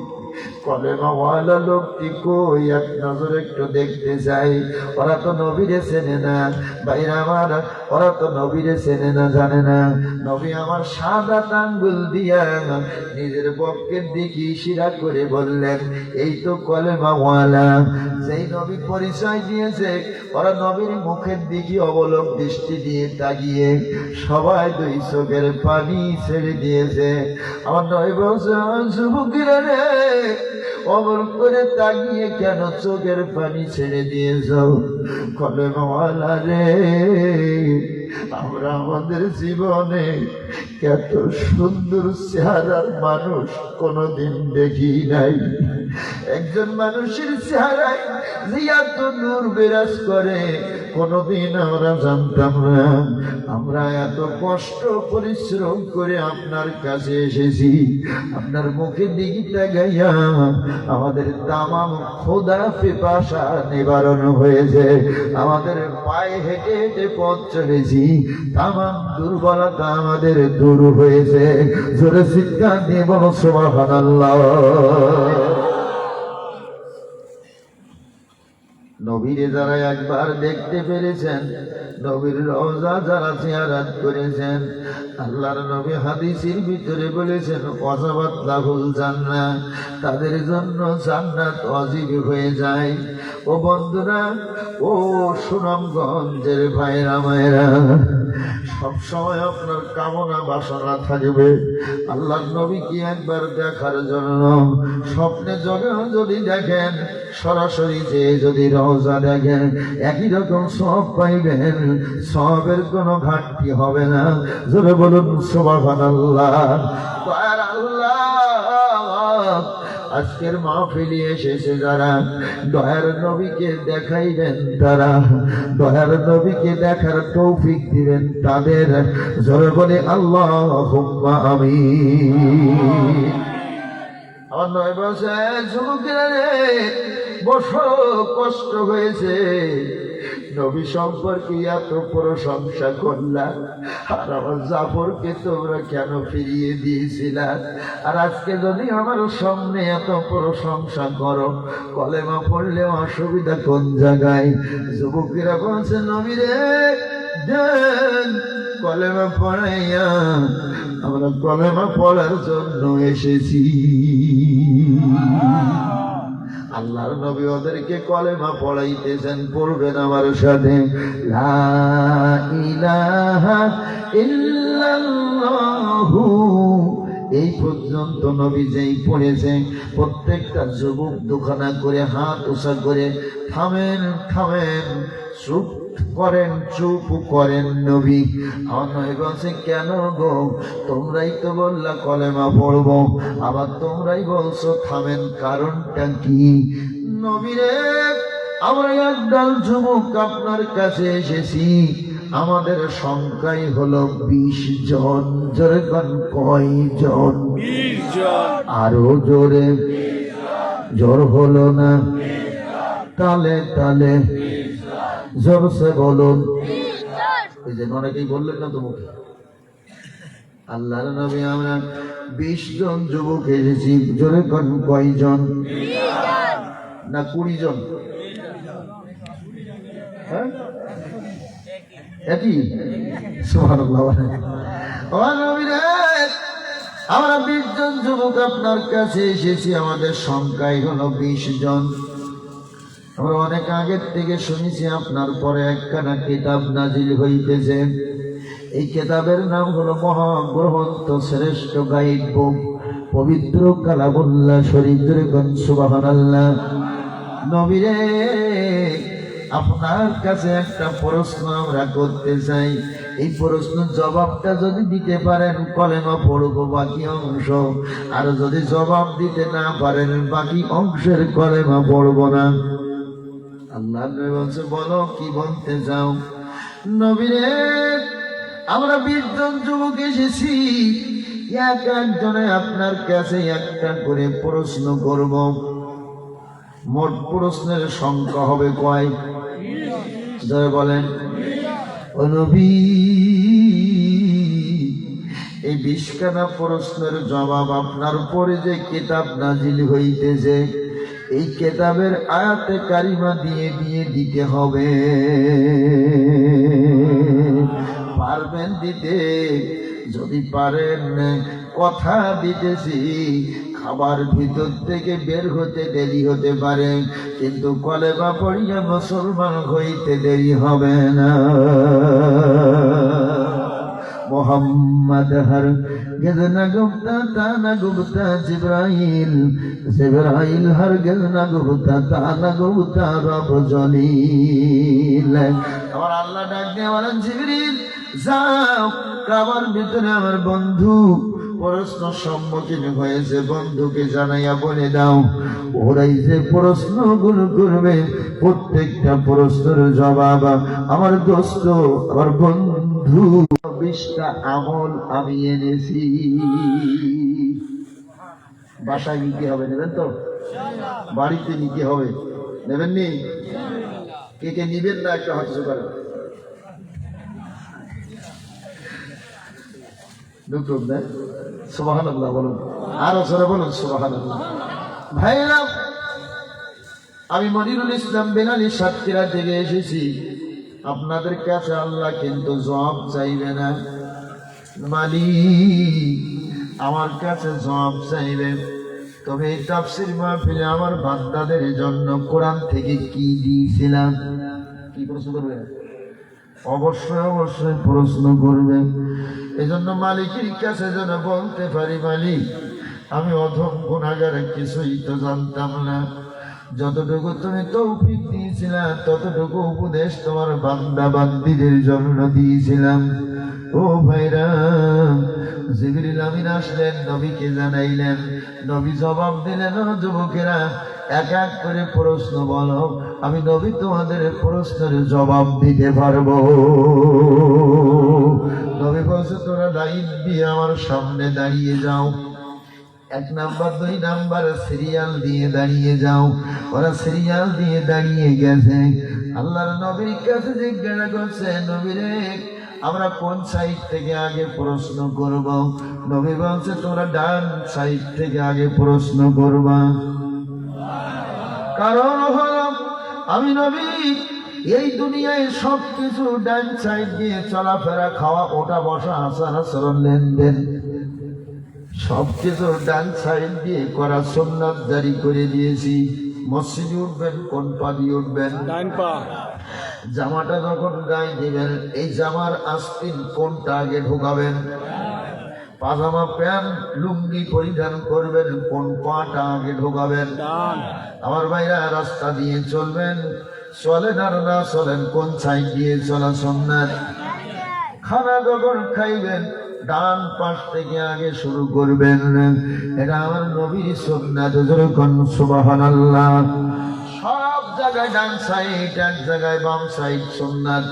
কলেমাওয়ালা লোকটি কই? এক নজর একটু দেখতে চাই। ওরা তো নবীরে চেনে না ভাইরা আমার, ওরা তো নবীরে চেনে না, জানে না। নবী আমার সাদা আঙ্গুল দিয়া নিজের বক্ষের দিকে ইশারা করে বললেন, এই তো কলেমাওয়ালা। যেই নবী পরিচয় দিয়েছে, ওরা নবীর মুখের দিকে অবলোক দৃষ্টি দিয়ে তাকিয়ে সবাই দুই চোখের পানি ছেড়ে দিয়েছে। আমার নবী বলছে, যুবকেরা রে, অমর করে তাকিয়ে কেন চোখের পানি ছেড়ে দিয়েছ? কলেমাওয়ালা রে, আমরা আমাদের জীবনে এত সুন্দর চেহারার মানুষ কোনোদিন দেখি নাই। একজন মানুষের চেহারায় যে এত নূর বিরাজ করে কোনোদিন আমরা জানতাম না। আমরা এত কষ্ট পরিশ্রম করে আপনার কাছে এসেছি, আপনার মুখের দিকে তাকাইয়া আমাদের তামাম ক্ষুধা পিপাসা নিবারণ হয়েছে। আমাদের পায়ে হেঁটে হেঁটে পথ চলেছি, তামাম দুর্বলতা আমাদের দূর হয়েছে। জোরে চিৎকার দিয়ে বলো সুবহানাল্লাহ। নবীরে যারা একবার দেখতে পেরেছেন, নবীর রওজা যারা জিয়ারত করেছেন, আল্লাহর নবী হাদিসের ভিতরে বলেছেন, ওয়াজাবাত লাহুল জান্নাহ, তাদের জন্য জান্নাত ওয়াজিব হয়ে যায়। ও বন্ধুরা, ও সুনামগঞ্জের ভাইরা মায়েরা, সবসময় আপনার কামনা বাসনা থাকবে আল্লাহর নবীকে একবার দেখার জন্য। স্বপ্নে যদি দেখেন, সরাসরি যে যদি রওজা দেখেন, একই রকম সব পাইবেন, সবের কোনো ঘাটতি হবে না। জোরে বলুন সুবহানাল্লাহ। আল্লাহ আজকের মাহফিলে এসেছে যারা দয়ার নবীকে দেখাইবেন, তারা দয়ার নবীকে দেখার তৌফিক দিবেন তাদের। জোরে বলে আল্লাহুম্মা আমিন। আমার 9 বছর যুবকেরা রে, বড় কষ্ট হয়েছে। নবী সম্পর্কে এত প্রশংসা করলা, আর আমার জাফরকে তোমরা কেন ফিরিয়ে দিয়েছিলা? আর আজকে যদি আমার সামনে এত প্রশংসা করো, কলেমা পড়লে অসুবিধা কোন জায়গায়? যুবকেরা বলছে নবী রে দেন কলেমা পড়াইয়া, আমরা কলেমা পড়ার জন্য এসেছি। আল্লাহর নবী ওদেরকে কলেমা পড়াইতেছেন, পড়বেন আমার সাথে, লা ইলাহা ইল্লাল্লাহু। এই পর্যন্ত নবী যেই পড়েছে, প্রত্যেকটা যুবক দুখানা করে হাত উঁচা করে থামেন থামেন, চুপ করেন, চুপ করেন। নবী আমার নবী বলছে, কেন গো, তোমরাই তো বললা কলেমা পড়বো, আবার তোমরাই বলছো থামেন, কারণটা কি? নবী রে, আমরা একদল যুবক আপনার কাছে এসেছি, আমাদের সংখ্যাই হলো 20 জন। জোরে কোন কয়জন? 20 জন। আরো জোরে, জোর হলো না, তালে তালে জোরসে বলুন। এই যে অনেকেই বললেন না তো মুখে। আল্লাহর নবী আমরা 20 জন যুবক এসেছি। জোরে কোন কয়জন? না 20 জন? হ্যাঁ একই। সুবহানাল্লাহ। ও নবী রে, আমরা 20 জন যুবক আপনার কাছে এসেছি, আমাদের সংখ্যাই হলো 20 জন। আমরা অনেক আগের থেকে শুনেছি আপনার পরে একখানা কিতাব নাজিল হইতেছে। এই কিতাবের নাম হলো মহাগ্রন্থ, শ্রেষ্ঠ গাইড বুক, পবিত্র কালামুল্লাহ শরীফ। সুবহানাল্লাহ। নবী রে, আপনার কাছে একটা প্রশ্ন আমরা করতে চাই। এই প্রশ্ন জবাবটা যদি দিতে পারেন কলেমা পড়বো বাকি অংশ, আর যদি জবাব দিতে না পারেন বাকি অংশের কলেমা পড়বো না। আল্লাহ নবী বলছে, বলো কি বলতে চাও? নবী রে, আমরা 20 জন যুবক এসেছি, এক একজনে আপনার কাছে একটা করে প্রশ্ন করব। মোট প্রশ্নের সংখ্যা হবে কয়? জয় বলেন। ও নবী, এই 20খানা প্রশ্নের জবাব আপনার পরে যে কিতাব নাজিল হইতেছে, এই কিতাবের আয়াতে কারিমা দিয়ে দিয়ে দিতে হবে। পারবেন দিতে? যদি পারেন, কথা দিতেছি, খাবার ভিতর থেকে বের হতে দেরি হতে পারে, কিন্তু কলেমা পড়িয়া মুসলমান হইতে দেরি হবে না। মোহাম্মদ হর গেজনা গুপ্তা তানা গুপ্তা জিব্রাইল, জিব্রাইল হর গেজনা গুপ্তা তানা গুপ্তা রব জলিল। আমার আল্লাহ ডাক দিয়ে বলেন, জিবরিল যাও, কাবার ভিতরে আমার বন্ধু প্রশ্ন সম্মুখীন হয়েছে, বন্ধুকে জানাইয়া বলে দাও, ওরাই যে প্রশ্নগুলো করবে প্রত্যেকটা প্রশ্নের জবাব আমার দোস্ত, আমার বন্ধু 20টা আমল আমি এনেছি। বাসায় নিতে হবে, নেবেন তো? বাড়িতে নিতে হবে, নেবেন নি? কে কে নিবেন না একটা হাত করেন। সুবহানাল্লাহ বলুন, আরো জোরে বলুন সুবহানাল্লাহ। ভাইরা, আমি মনিরুল ইসলাম বেনালি সাতক্ষীরা থেকে এসেছি। আপনাদের কাছে আল্লাহ কিন্তু জবাব চাইবে না, মালিক আমার কাছে জবাব চাইবে। তবে এই তাফসীর মাহফিলে আমার বান্দাদের জন্য কোরআন থেকে কি দিয়েছিলাম? কি প্রশ্ন করবে? অবশ্যই অবশ্যই প্রশ্ন করবে। এজন্য মালিকের কাছে যেন বলতে পারি, মালিক আমি অধম গুনাহগার, কিছুই তো জানতাম না, যতটুকু তুমি তৌফিক দিয়েছিলা ততটুকু উপদেশ তোমার বান্দা বান্দীদের জন্য দিয়েছিলাম। ও ও ভাইরা, জিবরিল আমিন আসলেন, নবীকে জানাইলেন। নবী জবাব দিলেন, ও যুবকেরা, এক এক করে প্রশ্ন বলো, আমি নবী তোমাদের প্রশ্নের জবাব দিতে পারবো। নবী বলছে, তোরা লাইন দিয়ে আমার সামনে দাঁড়িয়ে যাও, 1 নাম্বার 2 নাম্বার সিরিয়াল দিয়ে দাঁড়িয়ে যাও। ওরা সিরিয়াল দিয়ে দাঁড়িয়ে গেছে। আল্লাহর নবীর কাছে জিজ্ঞাসা করছে, নবীরে, আমরা কোন সাইড থেকে আগে প্রশ্ন করব? নবী বলছে, তোমরা ডান সাইড থেকে আগে প্রশ্ন করবা। কারণ হলো, আমি নবী এই দুনিয়ায় সবকিছু ডান সাইড দিয়ে চলাফেরা, খাওয়া, ওঠা, বসা, আচার আচরণ, লেনদেন সবকিছু ডান সাইড দিয়ে করা সুন্নাত জারি করে দিয়েছি। মসজিদে উঠবেন কোন পা দিয়ে উঠবেন? ডান পা। জামাটা যখন গায়ে দিবেন, এই জামার আস্তিন কোনটা আগে ঢোকাবেন? পাজামা প্যান্ট লুঙ্গি পরিধান করবেন, কোন পাটা আগে ঢোকাবেন? ডান। আমার ভাইরা, রাস্তা দিয়ে চলবেন, চলেন আর না চলেন, কোন সাইড দিয়ে চলা সুন্নাত? খানা যখন খাইবেন, ডান পাশ থেকে আগে শুরু করবেন। এটা আমার নবীর সুন্নাত। যখন সুবহানাল্লাহ। সব জায়গায় ডান সাইড, এক জায়গায় বাম সাইড সুন্নাত।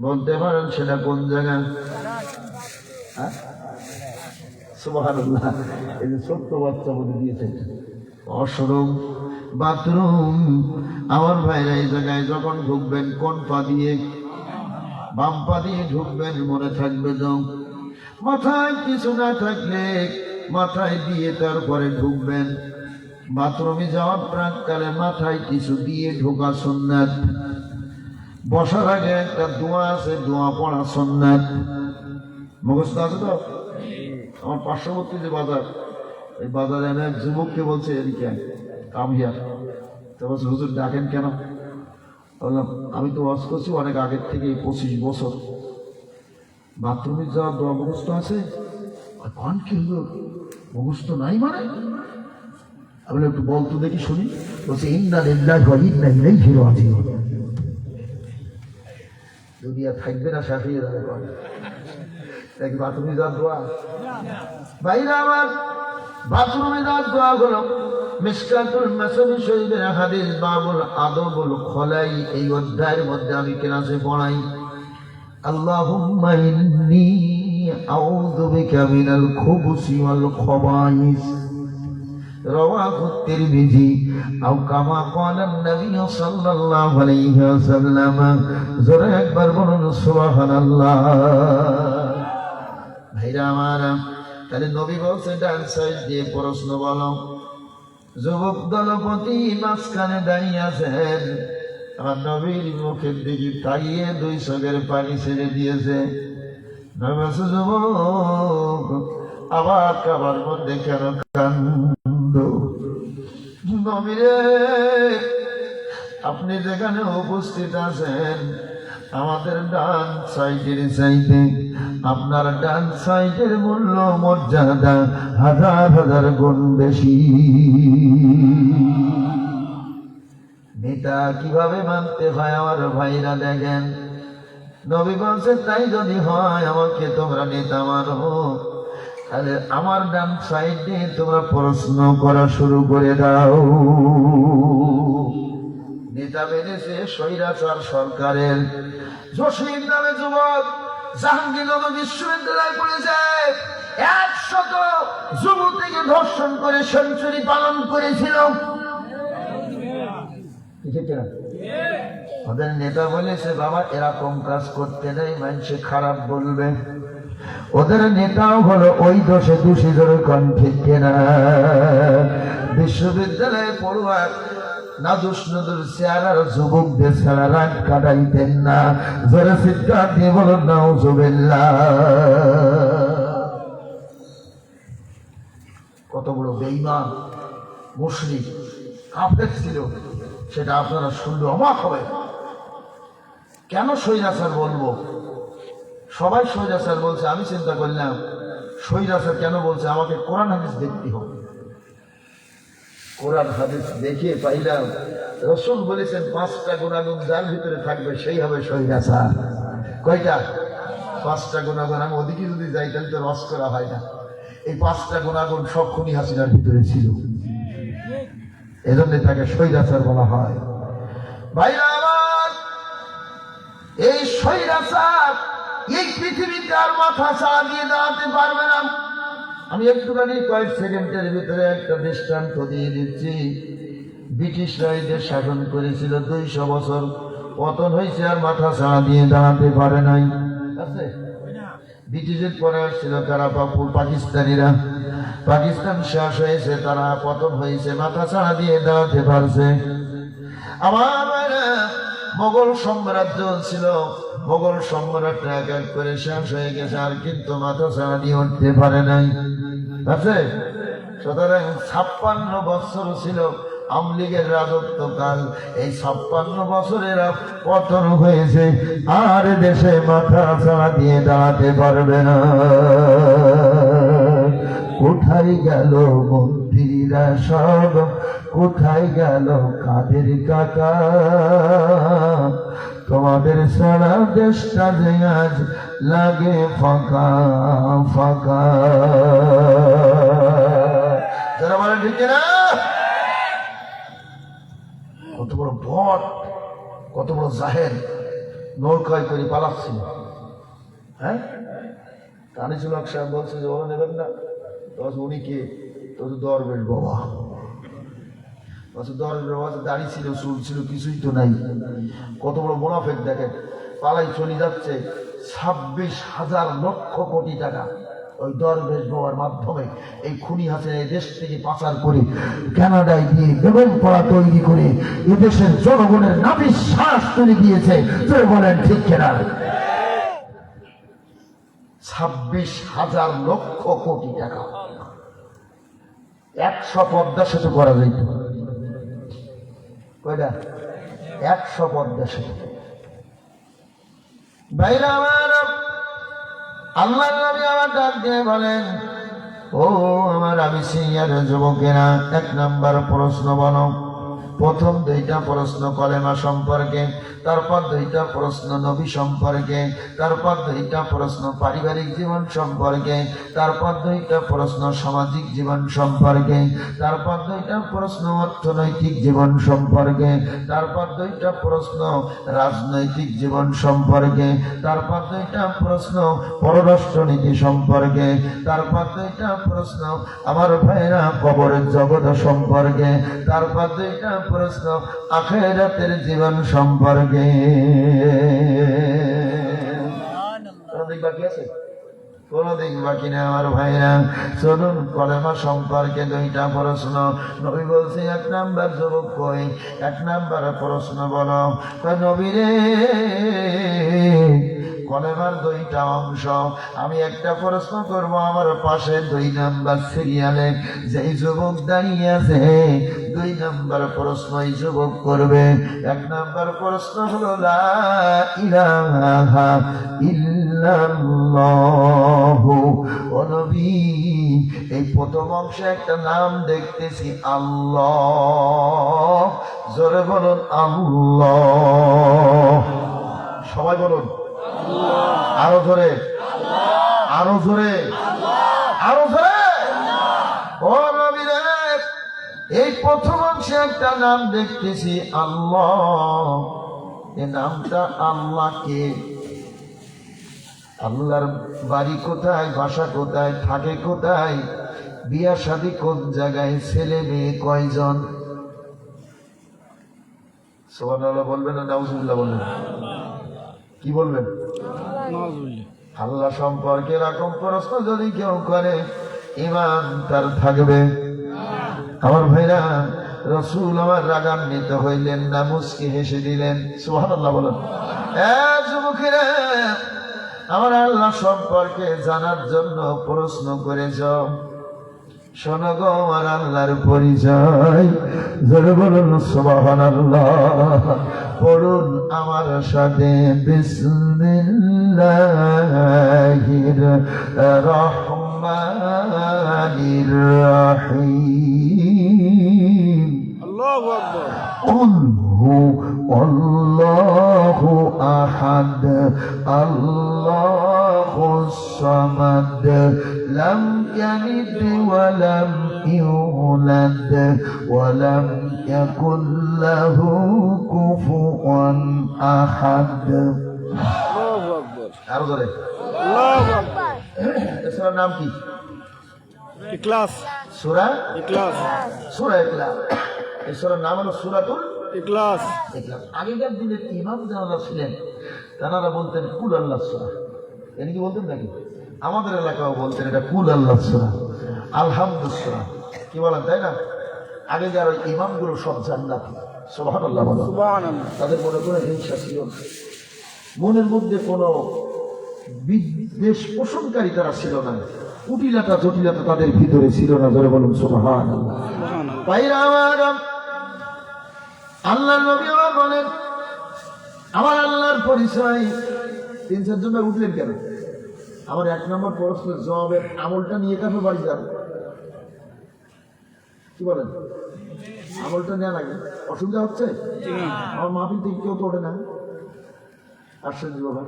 বলতে পারেন সেটা কোন জায়গা? সুবহানাল্লাহ। এই যে ছোট্ট বাচ্চা বলে দিয়েছে, ওয়াশরুম, বাথরুম। আমার ভাইরা, এই জায়গায় যখন ঢুকবেন, কোন পা দিয়ে? বাম পা দিয়ে ঢুকবেন, মনে থাকবে। যাও, মাথায় কিছু না থাকলে মাথায় দিয়ে তারপরে ঢুকবেন। বাথরুমে যাওয়ার প্রাককালে মাথায় কিছু দিয়ে ঢোকা সুন্নাত। বসার আগে একটা দোয়া আছে, দোয়া পড়া সুন্নাত। মুখস্থ আছে তো? আমার পার্শ্ববর্তী যে বাজার, এই বাজারে আমি এক যুবককে বলছে, এদিকে কাম হিয়ার। তো বলছে, হুজুর ডাকেন কেন? বললাম, আমি তো ওয়াজ করছি অনেক আগের থেকে, 25 বছর। বাথরুমে যাওয়ার দোয়া মুখস্থ আছে? কন কি হুজুর, মুখস্থ নাই মানে? আমি একটু বলতো দেখি, শুনি। বলছে, ইন্না লিল্লাহি ওয়া ইন্না ইলাইহি রাজিউন। দুনিয়া থাকবে না, শেষ হয়ে যাবে। নাকি বাথরুমে যাওয়ার দোয়া? ভাইরা আমার, বাথরুমে যাওয়ার দোয়া হলো মিশকাতুল মাসাবি শরীফের হাদিস, বাবুল আদবুল খলাই, এই অধ্যায়ের মধ্যে আমি ক্লাসে পড়াই, আল্লাহুম্মা ইন্নী আউযু বিকা মিনাল খুবুসি ওয়াল খাবাইস, রাওয়াহু তিরমিজি। আও কামা ক্বালা নবী সাল্লাল্লাহু আলাইহি ওয়াসাল্লাম। জোরে একবার বলুন সুবহানাল্লাহ। ভাইরা আমার, তাহলে নবী বলছে ডান সাইড দিয়ে প্রশ্ন বলো। যুবক দলপতি মাঝখানে দাঁড়িয়ে আছেন, আমার নবীর মুখের দিকে তাকিয়ে 2 চোখের পানি ছেড়ে দিয়েছে। যুবক, আবার কাবার মধ্যে কেন কান্দো? নবীরে, আপনি যেখানে উপস্থিত আছেন, আমাদের ডান সাইডের চাইতে আপনার ডান সাইডের মূল্য মর্যাদা 1000 গুণ বেশি। নেতা কিভাবে মানতে হয় আমার ভাইরা দেখেন। নবী বলছে, তাই যদি হয় আমাকে তোমরা নেতা মানো, তাহলে আমার ডান সাইডে তোমরা প্রশ্ন করা শুরু করে দাও। নেতা মেনেছে স্বৈরাচার সরকারের। জসিম নামে যুবক জাহাঙ্গীরনগর বিশ্ববিদ্যালয়ে পড়েছে, 100 যুবতীকে ধর্ষণ করে সেঞ্চুরি পালন করেছিল। ওদের নেতা বলেছে, বাবা এরকম কাজ করতে নেই, মানুষে খারাপ বলবে। ওদের নেতাও হলো ওই দোষে দোষী, ধরে কণ্ঠে কেনা। বিশ্ববিদ্যালয়ে পড়ুয়া নাদুস নদুর চেহারার যুবকদের ছাড়া রাত কাটাইতেন না। জোরে চিৎকার দিয়ে বলুন নাউজুবিল্লাহ। কত বড় বেঈমান, মুশরিক, কাফের ছিল, সেটা আপনারা শুনলে অবাক হবে। কেন স্বৈরাচার বলবো? সবাই স্বৈরাচার বলছে, আমি চিন্তা করলাম স্বৈরাচার কেন বলছে, আমাকে কোরআন হাদিস দেখতে হবে। কোরআন হাদিস দেখে পাইলাম রাসূল বলেছেন 5টা গুনাহগুণ যার ভিতরে থাকবে সেই হবে স্বৈরাচার। কয়টা? 5টা গুণাগুণ, আমি ওদিকে যদি যাই তাহলে তো রস করা হয় না। এই 5টা গুণাগুণ সব খুনি হাসিনার ভিতরে ছিল, এজন্য তাকে স্বৈরাচার বলা হয়। ভাইরা আমার, এই স্বৈরাচার এই পৃথিবীতে আর মাথা ছাড়া দিয়ে দাঁড়াতে পারবে না। আমি একটুখানি কয়েক সেকেন্ডের ভিতরে একটা দৃষ্টান্ত দিয়ে দিচ্ছি। ব্রিটিশরা এই দেশ শাসন করেছিল 200 বছর, পতন হয়েছে আর মাথা ছাড়া দিয়ে দাঁড়াতে পারে নাই। আছে ব্রিটিশের পরে আসছিল তারা পাকিস্তানিরা, পাকিস্তান শেষ হয়েছে, তারা পতন হয়েছে, মাথা ছাড়া দিয়ে দাঁড়াতে পারছে। আমার মোগল সাম্রাজ্য ছিল, মোগল সম্রাটরা এক এক করে শেষ হয়ে গেছে, আর কিন্তু মাথা ছাড়া দিয়ে উঠতে পারে নাই। আছে সুতরাং 56 বছর ছিল আওয়ামী লীগের রাজত্বকাল। এই 56 বছরের পতন হয়েছে, আর দেশে মাথা ছাড়া দিয়ে দাঁড়াতে পারবে না। কোথায় গেল মন্ত্রীরা সব, কোথায় গেল কাদের কাকা? তোমাদের সারা দেশটা যে আজ লাগে ফাঁকা ফাঁকা। যারা বলে ঠিক না, কত বড় ভট, কত বড় জাহের, নৌকায় করে পালাচ্ছিল। হ্যাঁ, তানিসুল হক সাহেব বলছে যে ওরা নেবেন না। উনি কে? তো দরবেশ বাবা। দরবেশ বাবা দাড়ি ছিল, চুল ছিল, কিছুই তো নাই। কত বড় মুনাফেক দেখেন, পালাই চলে যাচ্ছে 26,000 লক্ষ কোটি টাকা ওই দরবেশ বাবার মাধ্যমে এই খুনি হাসিনা এই দেশ থেকে পাচার করে কানাডায় দিয়ে বেগম পড়া তৈরি করে এদেশের জনগণের নাভিশ্বাস তুলে দিয়েছে। বলেন ঠিক কেনা? 26,000 লক্ষ কোটি টাকা। 100 পদ্মা সেতু করা যেত। কয়টা? 100 পদ্মা সেতু। ভাইরা আমার, আল্লাহ নবী আমার ডাক দিয়ে বলেন, ও আমার আবিসিনিয়ার যুবকেরা, 1 নাম্বার প্রশ্ন বলো। প্রথম 2টা প্রশ্ন কলেমা সম্পর্কে, তারপর 2টা প্রশ্ন নবী সম্পর্কে, তারপর 2টা প্রশ্ন পারিবারিক জীবন সম্পর্কে, তারপর 2টা প্রশ্ন সামাজিক জীবন সম্পর্কে, তারপর 2টা প্রশ্ন অর্থনৈতিক জীবন সম্পর্কে, তারপর 2টা প্রশ্ন রাজনৈতিক জীবন সম্পর্কে, তারপর 2টা প্রশ্ন পররাষ্ট্রনীতি সম্পর্কে, তারপর 2টা প্রশ্ন আমার ভাইরা কবরের জগৎ সম্পর্কে, তারপর 2টা প্রশ্ন আখিরাতের জীবন সম্পর্কে। বাকি আছে? কোন দিক বাকি না আমার ভাইরা। চলুন কলেমা সম্পর্কে 2টা প্রশ্ন। নবী বলছে 1 নাম্বার যুবক কই, 1 নাম্বার প্রশ্ন বলো। নবী রে, কলেমার 2টা অংশ, আমি একটা প্রশ্ন করব, আমার পাশে 2 নাম্বার সিরিয়ালে যেই যুবক দাঁড়িয়ে আছে 2 নাম্বার প্রশ্ন এই যুবক করবে। 1 নাম্বার প্রশ্ন হলো লা ইলাহা ইল্লাল্লাহু। ও নবী, এই প্রথম অংশে একটা নাম দেখতেছি আল্লাহ। জোরে বলুন আল্লাহ। সবাই বলুন আরো জোরে, আরো জোরে, আরো জোরে। ও নবী রে, এই প্রথম অংশে একটা নাম দেখতেছি আল্লাহ। এই নামটা আল্লাহ কে? আল্লাহর বাড়ি কোথায়, বাসা কোথায়, থাকে কোথায়, বিয়া শাদী কোন জায়গায়, ছেলে মেয়ে কয়জন? সুবহানাল্লাহ বলবেন না নাউজুবিল্লাহ বলবেন? কি বলবেন? আল্লাহ সম্পর্কে এরকম প্রশ্ন যদি কেউ করে, ঈমান তার থাকবে। আমার ভাইরা, রাসূল আমার রাগান্বিত হইলেন না, মুস্কি হেসে দিলেন। সুবহানাল্লাহ বলেন। যুবকেরা, আমার আল্লাহ সম্পর্কে জানার জন্য প্রশ্ন করেছ, শোনো গো আমার আল্লাহর পরিচয়। জোরে বলুন সুবহানাল্লাহ। পড়ুন আমার সাথে বিসমিল্লাহির রহমানির রহিম। আল্লাহু আকবার। কুল হু আল্লাহু আহাদ, আল্লাহু الصمد لم يلد ولم يولد ولم يكن له كفوا أحد আল্লাহু আকবার আরো ধরে আল্লাহু আকবার এর নাম কি ইখলাস সূরা ইখলাস সূরা ইখলাস এই সূরার নাম হলো সূরাতুল ইখলাস ইখলাস আগেকার দিনের ইমাম যারা ছিলেন তারা বলতেন কুল আল্লাহ সূরা এর কি বলতেন নাকি আমাদের এলাকাও বলতেন এটা কুল আল্লাহ সূরা আলহামদুলিল্লাহ সূরা কি বলেন তাই না আগে যারা ইমামগুলো সব জান্নাতি সুবহানাল্লাহ বলো সুবহানাল্লাহ তাদের মনে করে হিংসা ছিল না মনের মধ্যে কোনো বিদ্বেষ পোষণকারী তারা ছিল না কুটিলতা জটিলতা তাদের ভিতরে ছিল না ধরে বলুন সুবহানাল্লাহ সুবহানাল্লাহ ভাইরা আমার আল্লাহর নবী বলেন আমার আল্লাহর পরিচয় 3-4 জন উঠলেন কেন আমার 1 নম্বর প্রশ্নের জবাবের আমলটা নিয়ে কাছে বাড়ি যান কি বলেন আমলটা নেওয়া লাগে অসুবিধা হচ্ছে আমার মাহফিল থেকে কেউ তো ওঠে না আশ্চর্য ব্যাপার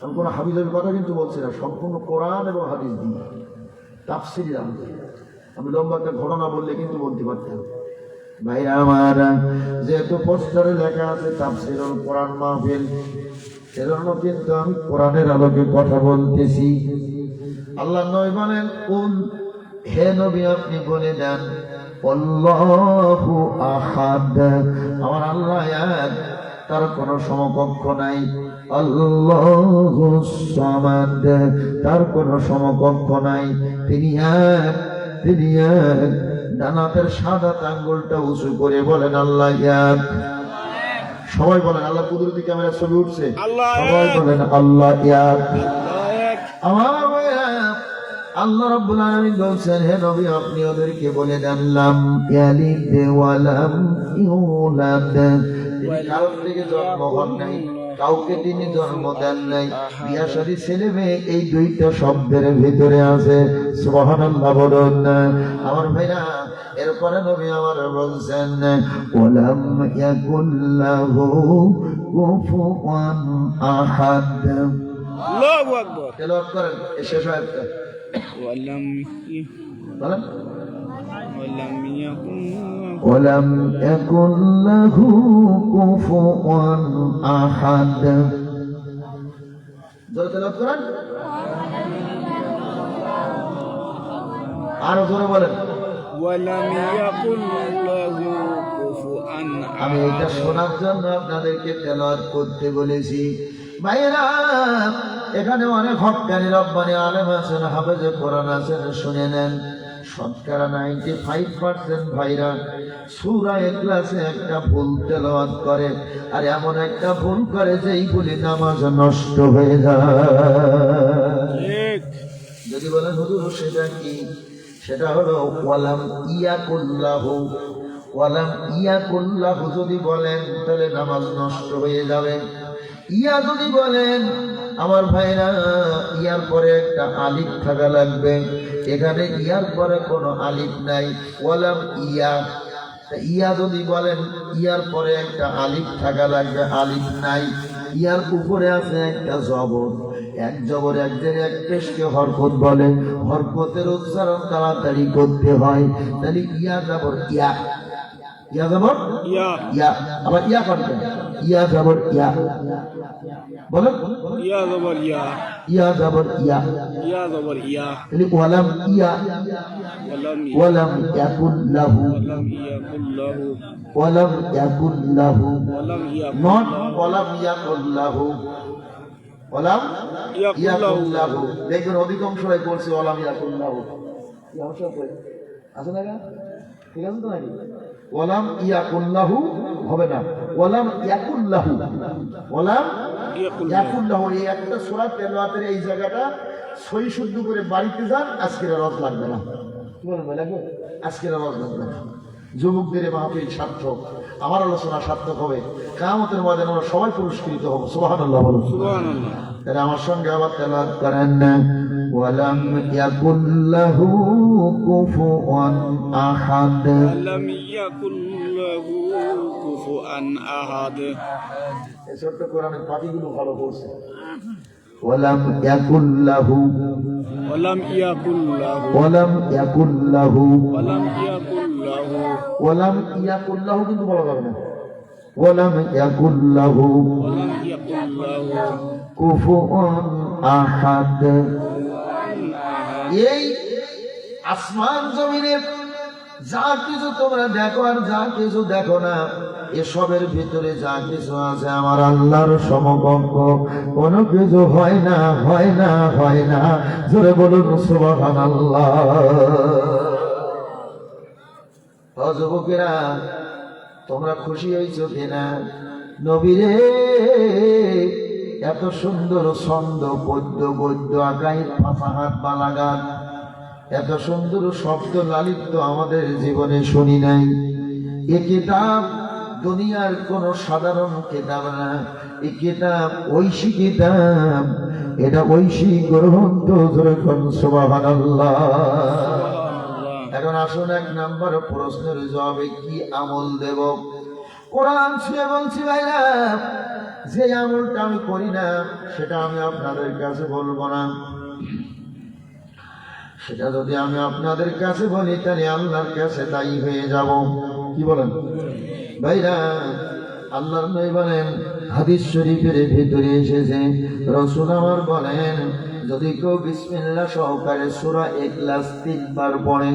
আমি কোনো হাদিসের কথা কিন্তু বলছি না সম্পূর্ণ কোরআন এবং হাদিস দিয়ে তাফসীর আমি লম্বা একটা ঘটনা বললে কিন্তু বলতে পারতাম ভাইরা আমার যেহেতু পোস্টারে লেখা আছে তাফসীরুল কোরআন মাহফিল সেজন্য কিন্তু আমি কোরআনের আলোকে কথা বলতেছি আল্লাহ নবী বলেন কুল হে নবী আপনি বলে দেন আল্লাহু আহাদ আমার আল্লাহ এক তার কোনো সমকক্ষ নাই আল্লাহুস সামাদ তার কোনো সমকক্ষ নাই তিনি এক ডানাতের সাদা আঙ্গুলটা উঁচু করে বলেন আল্লাহ এক সবাই বলেন আল্লাহ কুদরতি ক্যামেরা ছবি উঠছে আল্লাহ সবাই এক। বলেন আল্লাহ এক আল্লাহ এক আমার আল্লাহ রাব্বুল আলামিন বলছেন হে নবী আপনি ওদেরকে বলে দেন লাম ইয়ালিদ ওয়া লাম ইউলাদ তিনি কারোর থেকে জন্ম হন নাই কাউকে তিনি জন্ম দেন নাই বিয়াশাদী ছেলে মেয়ে এই দুইটা শব্দের ভিতরে আছে সুবহানাল্লাহ বলুন আমার ভাইরা এরপরে নবী আমার বলছেন ওয়ালাম ইয়াকুল্লাহু কুফুয়ান আহাদ আল্লাহু আকবার তেলাওয়াত করেন এই শেষ আয়াতটা ওয়ালাম বলেন ওয়ালাম ইয়াকুন ولم يكن له كفوا أحد জোরে তেলাওয়াত করেন আরো জোরে বলেন ওয়ালাম ইয়াকুন লাহু কুফুয়ান আমি এটা শোনার জন্য আপনাদেরকে তেলাওয়াত করতে বলেছি ভাইরা এখানে অনেক হক্কানি রব্বানি আলেম আছেন হাফেজে কোরআন আছেন শুনে নেন শতকরা 95% ভাইরা সূরা ইখলাসে একটা ভুল তেলাওয়াত করে আর এমন একটা ভুল করে যে এই ভুলে নামাজ নষ্ট হয়ে যায় ঠিক যদি বলেন হুজুর সেটা কি সেটা হলো ওয়ালাম ইয়াকুল্লাহু যদি বলেন তাহলে নামাজ নষ্ট হয়ে যাবে ইয়া যদি বলেন আমার ভাইরা ইয়ার পরে একটা আলিফ থাকা লাগবে এখানে ইয়ার পরে কোনো আলিফ নাই ওয়ালাম ইয়া যদি বলেন ইয়ার পরে একটা আলিফ থাকা লাগবে আলিফ নাই ইয়ার উপরে আছে একটা জবর এক জবর এক জায়গায় এক পেশকে হরকত বলে হরকতের উচ্চারণ তাড়াতাড়ি করতে হয় তাহলে ইয়া জবর ইয়া জবর ইয়া ইয়া আবার ইয়া করবেন ইয়া জবর ইয়া বলেন ইয়া জবর ইয়া ইয়া জবর ইয়া ইয়া জবর ইয়া তাহলে ওয়ালাম ইয়া ওয়ালাম ওয়ালাম ইয়াকুল লাহু ওয়ালাম ইয়াকুন লাহু ওয়ালাম ইয়াকুল লাহু ওয়ালাম ইয়াকুন নট ওয়ালাম ইয়াকুল লাহু ওয়ালাম ইয়াকুল লাহু দেখবেন অধিকাংশ ভাই বলছে ওয়ালাম ইয়াকুল লাহু কি অংশ আছে না ঠিক আছে তো নাকি ওয়ালাম ইয়াকুল লাহু হবে না ওয়ালাম ইয়াকুল লাহু ওয়ালাম ইয়াকুল লাহু এই একটা সূরা তেলাওয়াতের এই জায়গাটা সই শুদ্ধ করে বাড়িতে যান আজকের রদ লাগবে না কি বলেন ভাই লাগবে আজকের রদ লাগবে না যুবকদের মাহফিল সার্থক আমার আলোচনা সার্থক হবে কিয়ামতের ময়দানে আমরা সবাই পুরস্কৃত হব সুবহানাল্লাহ বলুন সুবহানাল্লাহ তাহলে আমার সঙ্গে আবার তেলাওয়াত করেন ওয়ালাম ইয়াকুল লাহু কুফুয়ান আহাদ ওয়ালাম ইয়াকুন লাহু কুফুয়ান আহাদ এই ছোট্ট কোরআনের পাতিগুলো ভালো পড়ছে ওয়ালাম ইয়াকুল লাহু ولم يكن له ওয়ালাম ইয়াকুল লাহু ولم يكن له ওয়ালাম ইয়াকুল লাহু কিন্তু বলা যাবে না ওয়ালাম ইয়াকুল লাহু ولم يكن له কুফুয়ান আহাদ। এই আসমান জমিনে যা কিছু তোমরা দেখো আর যা কিছু দেখো না, এসবের ভিতরে যা কিছু আছে আমার আল্লাহর সমকক্ষ কোনো কিছু হয় না, হয় না, হয় না। জোরে বলুন সুবহানাল্লাহ। ও যুবকেরা, তোমরা খুশি হয়েছো কিনা? নবীরে এত সুন্দর ছন্দ, পদ্য, গদ্য, আকাইদ, ফাসাহাত, বালাগাত, এত সুন্দর শব্দ লালিত্য আমাদের জীবনে শুনি নাই। এ কিতাব দুনিয়ার কোন সাধারণ কিতাব না, এই কিতাব ঐশী কিতাব, এটা ঐশী গ্রন্থ। যখন সুবহানাল্লাহ। এখন আসুন এক নাম্বার প্রশ্নের জবাবে কি আমল দেব? কোরআন ছুঁয়ে বলছি ভাইরা, যে আমলটা আমি করি না সেটা আমি আপনাদের কাছে বলবো না। সেটা যদি আমি আপনাদের কাছে বলি তাহলে আল্লাহর কাছে তাই হয়ে যাব। কি বলেন ভাইরা? আল্লাহর নবী বলেন, হাদিস শরীফের ভিতরে এসেছে, রাসূল আমার বলেন, যদি কেউ বিসমিল্লাহ সহকারে সূরা ইখলাস 3 বার পড়ে,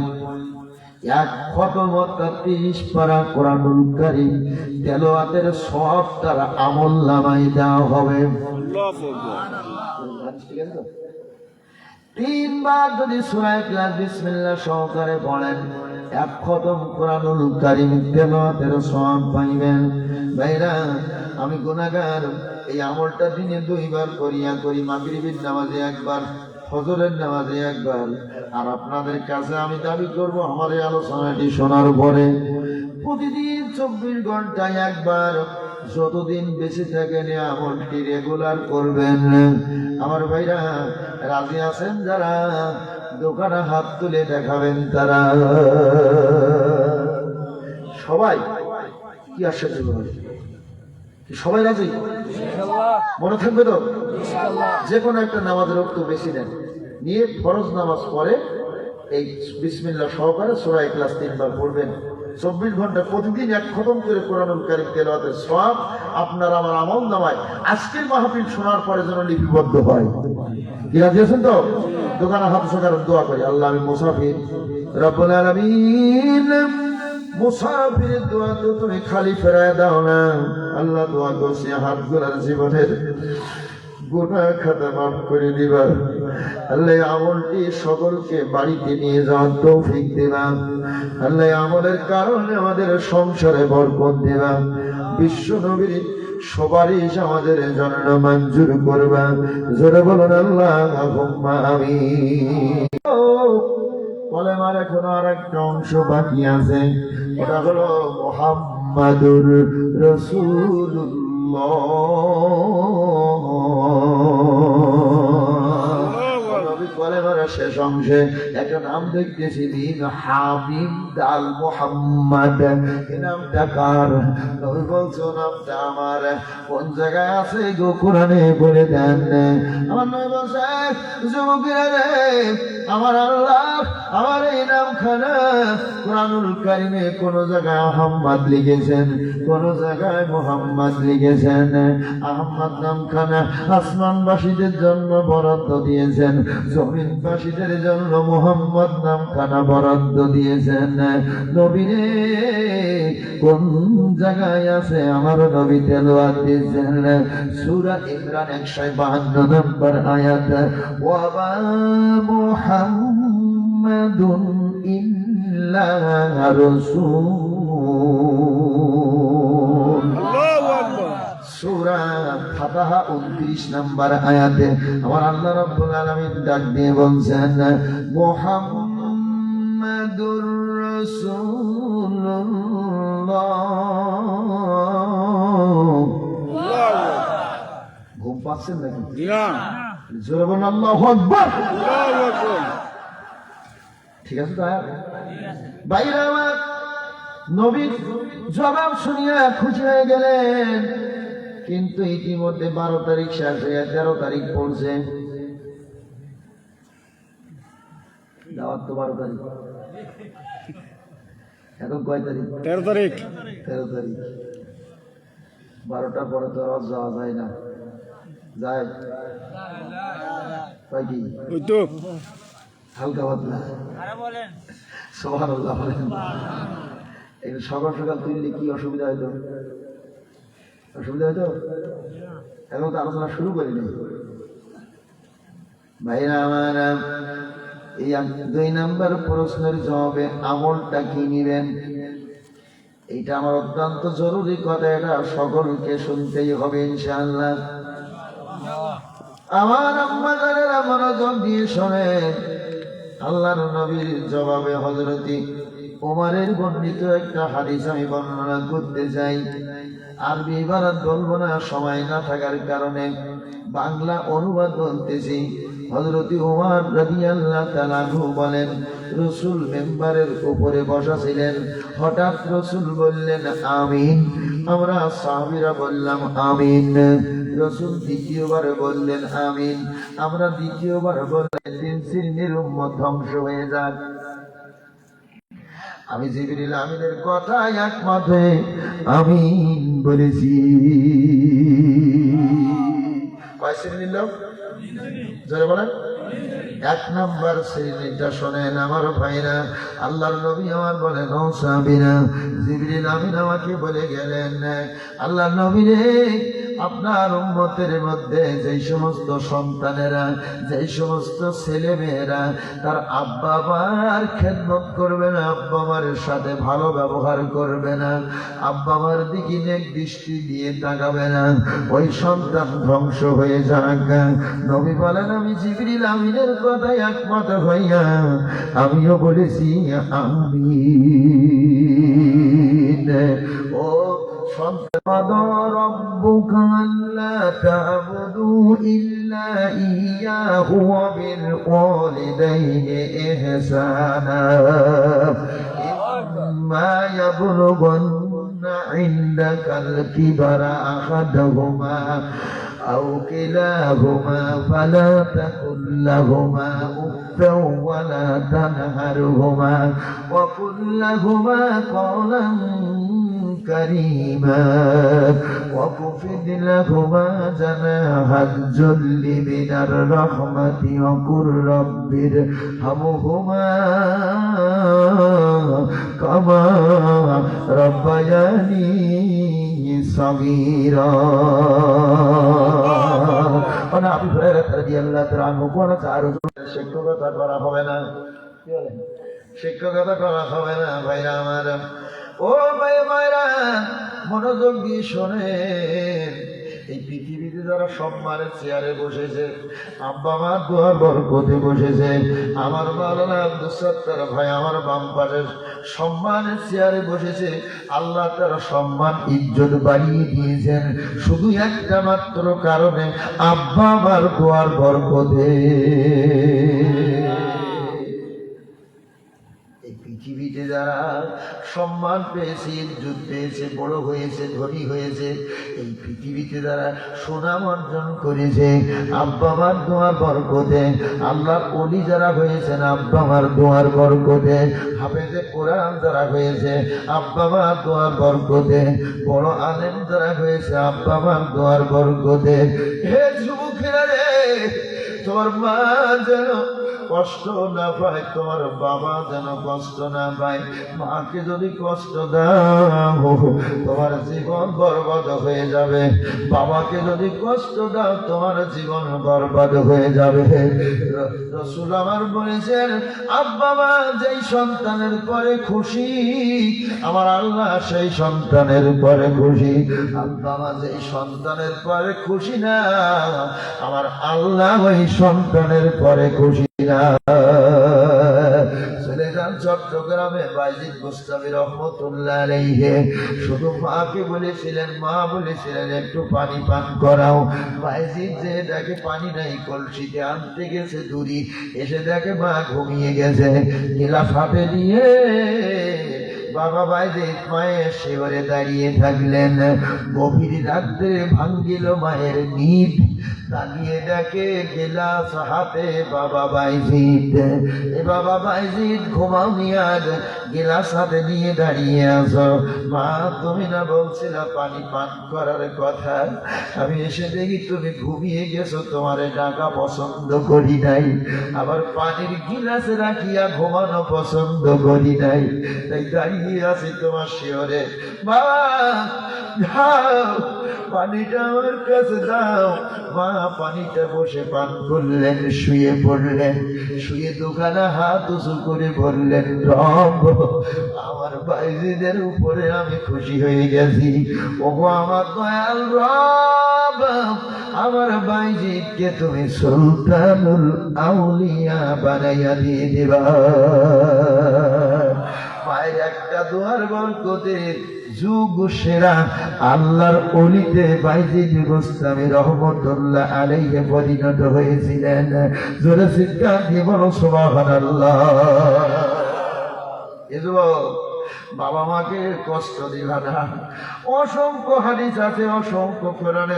এক খতম অর্থাৎ 30 পারা কোরআনুল কারীম তেলাওয়াতের সওয়াব তার আমলনামায় দেওয়া হবে। الله أكبر 3 বার যদি সূরা ইখলাস বিসমিল্লাহ সহকারে পড়েন, এক খতম কোরআনুল কারীম তেলাওয়াতের সওয়াব পাইবেন। ভাইরা, আমি গুনাহগার, এই আমলটা দিনে 2 বার করি। মাগরিবের নামাজে একবার, ফজরের নামাজে একবার। আর আপনাদের কাছে আমি দাবি করব, আমার এই আলোচনাটি শোনার পরে প্রতিদিন 24 ঘন্টায় একবার, যতদিন বেঁচে থাকেন এই আমলটি রেগুলার করবেন। আমার ভাইরা রাজি আছেন যারা? দোকানে হাত তুলে দেখাবেন তারা। সবাই কি আসছে? সবাই রাজি? মনে থাকবে তো? যে কোনো একটা নামাজের রক্ত বেশি নেন, নিয়ে ফরজ নামাজ পড়ে এই বিসমিল্লাহ সহকারে সূরা ইখলাস 3 বার পড়বেন। 24 ঘন্টা প্রতিদিন এক খতম করে কোরআনুল কারীম তেলাওয়াতের সওয়াব আপনার আমার আমলনামায় আজকের মাহফিল শোনার পরে যেন লিপিবদ্ধ হয়। কি রাজি আছেন তো? দোকানে হাত সকারে দোয়া করি, আল্লাহ আমি মুসাফির, রব্বুল আলামিন মুসাফিরের দোয়া তো তুমি খালি ফেরায় দাও না। আল্লাহ দোয়া করছি হাতগুলার জীবনের গুনাহ খাতা মাফ করে দিবা। আল্লাহ আমলটি সকলকে বাড়িতে নিয়ে যাওয়ার তৌফিক দিবা। আল্লাহ আমলের কারণে আমাদের সংসারে বরকত দিবা। বিশ্ব নবীর সুপারিশ আমাদের জন্য মঞ্জুর করবা। জোরে বলুন আল্লাহুম্মা আমিন। কলেমার এখন আর একটা অংশ বাকি আছে, ওটা হলো মুহাম্মাদুর রাসূলুল্লাহ। কলেমার শেষ অংশে একটা নাম দেখতেছি, বিন হাবিব আল মুহাম্মদ। এই নামটা কার? নবী বলছো নামটা আমার। কোন জায়গায় আছে গো কোরআনে বলে দেন। আমার নবী বলছে, যুবকেরা রে, আমার আল্লাহ আমার এই নামখানা কোরআনুল কারীমে কোন জায়গায় আহমদ লিখেছেন, কোন জায়গায় মুহাম্মদ লিখেছেন। আহমদ নামখানা আসমানবাসীদের জন্য বরাদ্দ দিয়েছেন, জমিনবাসীদের জন্য মুহাম্মদ নামখানা বরাদ্দ দিয়েছেন। নবীরে কোন জায়গায় আছে আমার নবী তেলাওয়াত দিয়েছেন সূরা ইমরান 152 নম্বর আয়াত, ওয়া মা মুহাম্মাদুন ইল্লা রাসূল। الله أكبر সূরা ফাতিহা 29 নম্বর আয়াতে আমার আল্লাহ রাব্বুল আলামিন ডাক দিয়ে বলছেন, মুহাম্মাদুর রাসূলুল্লাহ। ঘুম পাচ্ছেন নাকি? نعم জোরে বলুন আল্লাহু আকবার। الله أكبর। ঠিক আছে তো আয়াত? বাইরে আমার নবীর জবাব শুনিয়া খুশি হয়ে গেলেন। কিন্তু ইতিমধ্যে 12 তারিখ শেষ হয়ে 13 তারিখ পড়ছে। দাওয়াত তো 12 তারিখ, এখন কয় তারিখ? 13 তারিখ। 13 তারিখ। 12টার পরে তো আর যাওয়া যায় না, যায় কয় কি ওই তো হালকা পাতলা। সুবহানাল্লাহ বলেন। এই সকাল সকাল তুললে কি অসুবিধা হইতো? অসুবিধা হইতো? এখন তো আলোচনা শুরু করিনি ভাইরা আমার। এই 2 নম্বর প্রশ্নের জবাবে আমলটা কি নিবেন, এইটা আমার অত্যন্ত জরুরি কথা, এটা সকলকে শুনতেই হবে ইনশাআল্লাহ। আমার আম্মা জানেরা মনোযোগ দিয়ে শোনে, আল্লাহর নবীর জবাবে হযরতি ওমরের বর্ণিত একটা হাদিস আমি বর্ণনা করতে চাই। আরবি ইবারত বলবো না, সময় না থাকার কারণে বাংলা অনুবাদ বলতেছি। হযরতি ওমর রাদিয়াল্লাহু তাআলা আনহু বলেন, রাসূল মেম্বারের উপরে বসা ছিলেন, হঠাৎ রাসূল বললেন আমিন। আমরা সাহাবীরা বললাম আমিন। রাসূল দ্বিতীয়বার বললেন আমিন। আমরা দ্বিতীয়বার বললেন 3 শ্রেণীর উম্মত ধ্বংস হয়ে যাক। আমি জিবরিল আমিনের কথায় একমত হয়ে আমিন বলেছি। কয় শ্রেণীর লোক? জোরে বলেন। 1 নম্বর শ্রেণীটা শোনেন আমার ভাইরা। আল্লাহর নবী আমার বলেন, ও সাহাবীরা, জিবরিল আমিন আমাকে বলে গেলেন, আল্লাহর নবী রে, আপনার উম্মতের মধ্যে যেই সমস্ত সন্তানেরা, যেই সমস্ত ছেলে মেয়েরা তার আব্বা মার খেদমত করবে না, আব্বা মার সাথে ভালো ব্যবহার করবে না, আব্বা মার দিকে নেক দৃষ্টি দিয়ে তাকাবে না, ওই সন্তান ধ্বংস হয়ে যাক। নবী বলেন, আমি জিবরিল আমিনের কথায় একমত হইয়া আমিও বলেছি আমিন। ও সন্তান, রব্বুকা আল্লা তা'বুদু ইল্লা ইয়্যাহু ওয়া বিল ওয়ালিদাইনি ইহসানা ইম্মা ইয়াবলুগান্না ইনদাকাল কিবারা আহাদাহুমা أو كلاهما فلا تقل لهما أف ولا تنهرهما وقل لهما قولا كريما واخفض لهما جناح الذل من الرحمة وقل رب ارحمهما كما ربياني صغيرا। আবু হুরায়রা রাদিয়াল্লাহু তাআলা আনহু কোন শিক্ষকতা করা হবে না, কি বলে? শিক্ষকতা করা হবে না ভাইরা আমার। ও ভাইরা মনোযোগ দিয়ে শোনেন, এই পৃথিবীতে যারা সম্মানের চেয়ারে বসেছে, আব্বা মার দোয়ার বরকতে বসেছে, আমার মাওলানা আব্দুল সত্তার ভাই আমার বাম পাশে সম্মানের চেয়ারে বসেছে, আল্লাহ তার সম্মান ইজ্জত বাড়িয়ে দিয়েছেন শুধু একটা মাত্র কারণে, আব্বা মার দোয়ার বরকতে। পৃথিবীতে যারা সম্মান পেয়েছে, ইজ্জত পেয়েছে, বড় হয়েছে, ধনী হয়েছে, এই পৃথিবীতে যারা সুনাম অর্জন করেছে আব্বা মার দোয়ার বরকতে, আল্লাহর ওলি যারা হয়েছেন আব্বা মার দোয়ার বরকতে, হাফেজে কোরআন যারা হয়েছে আব্বা মার দোয়ার বরকতে, বড় আলেম যারা হয়েছে আব্বা মার দোয়ার বরকতে। হে যুবকেরা রে, তোমার মা যেন কষ্ট না পায়, তোমার বাবা যেন কষ্ট না পায়। মাকে যদি কষ্ট দাও তোমার জীবন বরবাদ হয়ে যাবে, বাবাকে যদি কষ্ট দাও তোমার জীবন বরবাদ হয়ে যাবে। রাসূল আমার বলেছেন, আব্বা মা যেই সন্তানের পরে খুশি আমার আল্লাহ সেই সন্তানের পরে খুশি, আব্বা মা যেই সন্তানের পরে খুশি না আমার আল্লাহ ওই সন্তানের পরে খুশি না। চলে যান চট্টগ্রামে বাইজিদ গোস্তামি রহমতুল্লাহ আলাইহি, শুধু মাকে বলেছিলেন, মা বলেছিলেন একটু পানি পান করাও। বাইজিদ যে দেখে পানি নাই, কলসিতে আনতে গেছে দূরি, এসে দেখে মা ঘুমিয়ে গেছে, গিলাস হাতে নিয়ে বাবা বাইজিদ মায়ের শিবরে দাঁড়িয়ে থাকলেন। গভীর রাত্রে ভাঙ্গিল মায়ের নিদ, তাকিয়ে দেখে গেলাস হাতে বাবা বাইজিদ। এ বাবা বাইজিদ ঘুমাওনি আর গেলাস হাতে নিয়ে দাঁড়িয়ে আছো। মা তুমি না বলছিলা পানি পান করার কথা, আমি এসে দেখি তুমি ঘুমিয়ে গেছো, তোমার ডাকা পছন্দ করি নাই, আবার পানির গিলাস রাখিয়া ঘুমানো পছন্দ করি নাই, তাই দাঁড়িয়ে আছি তোমার শিওরে। বাবা দাও পানিটা আমার কাছে দাও। মা পানিটা বসে পান করলেন, শুয়ে পড়লেন, শুয়ে দুখানা হাত উঁচু করে বললেন, রব আমার বাইজিদের উপরে আমি খুশি হয়ে গেছি। ওগো আমার দয়াল রব, আমার বাইজিদকে তুমি সুলতানুল আউলিয়া বানাইয়া দিয়ে দিবা। মায়ের একটা দোয়ার বরকতে যুগ সেরা আল্লাহর অলিতে বাইজিদ গোস্তামী রহমতুল্লাহ আলাইহি পরিণত হয়েছিলেন। জোরে চিৎকার দিয়ে বলো সুবহানাল্লাহ। বাবা মাকে কষ্ট দিবা না। অসংখ্য হাদিস আছে, অসংখ্য কোরআনের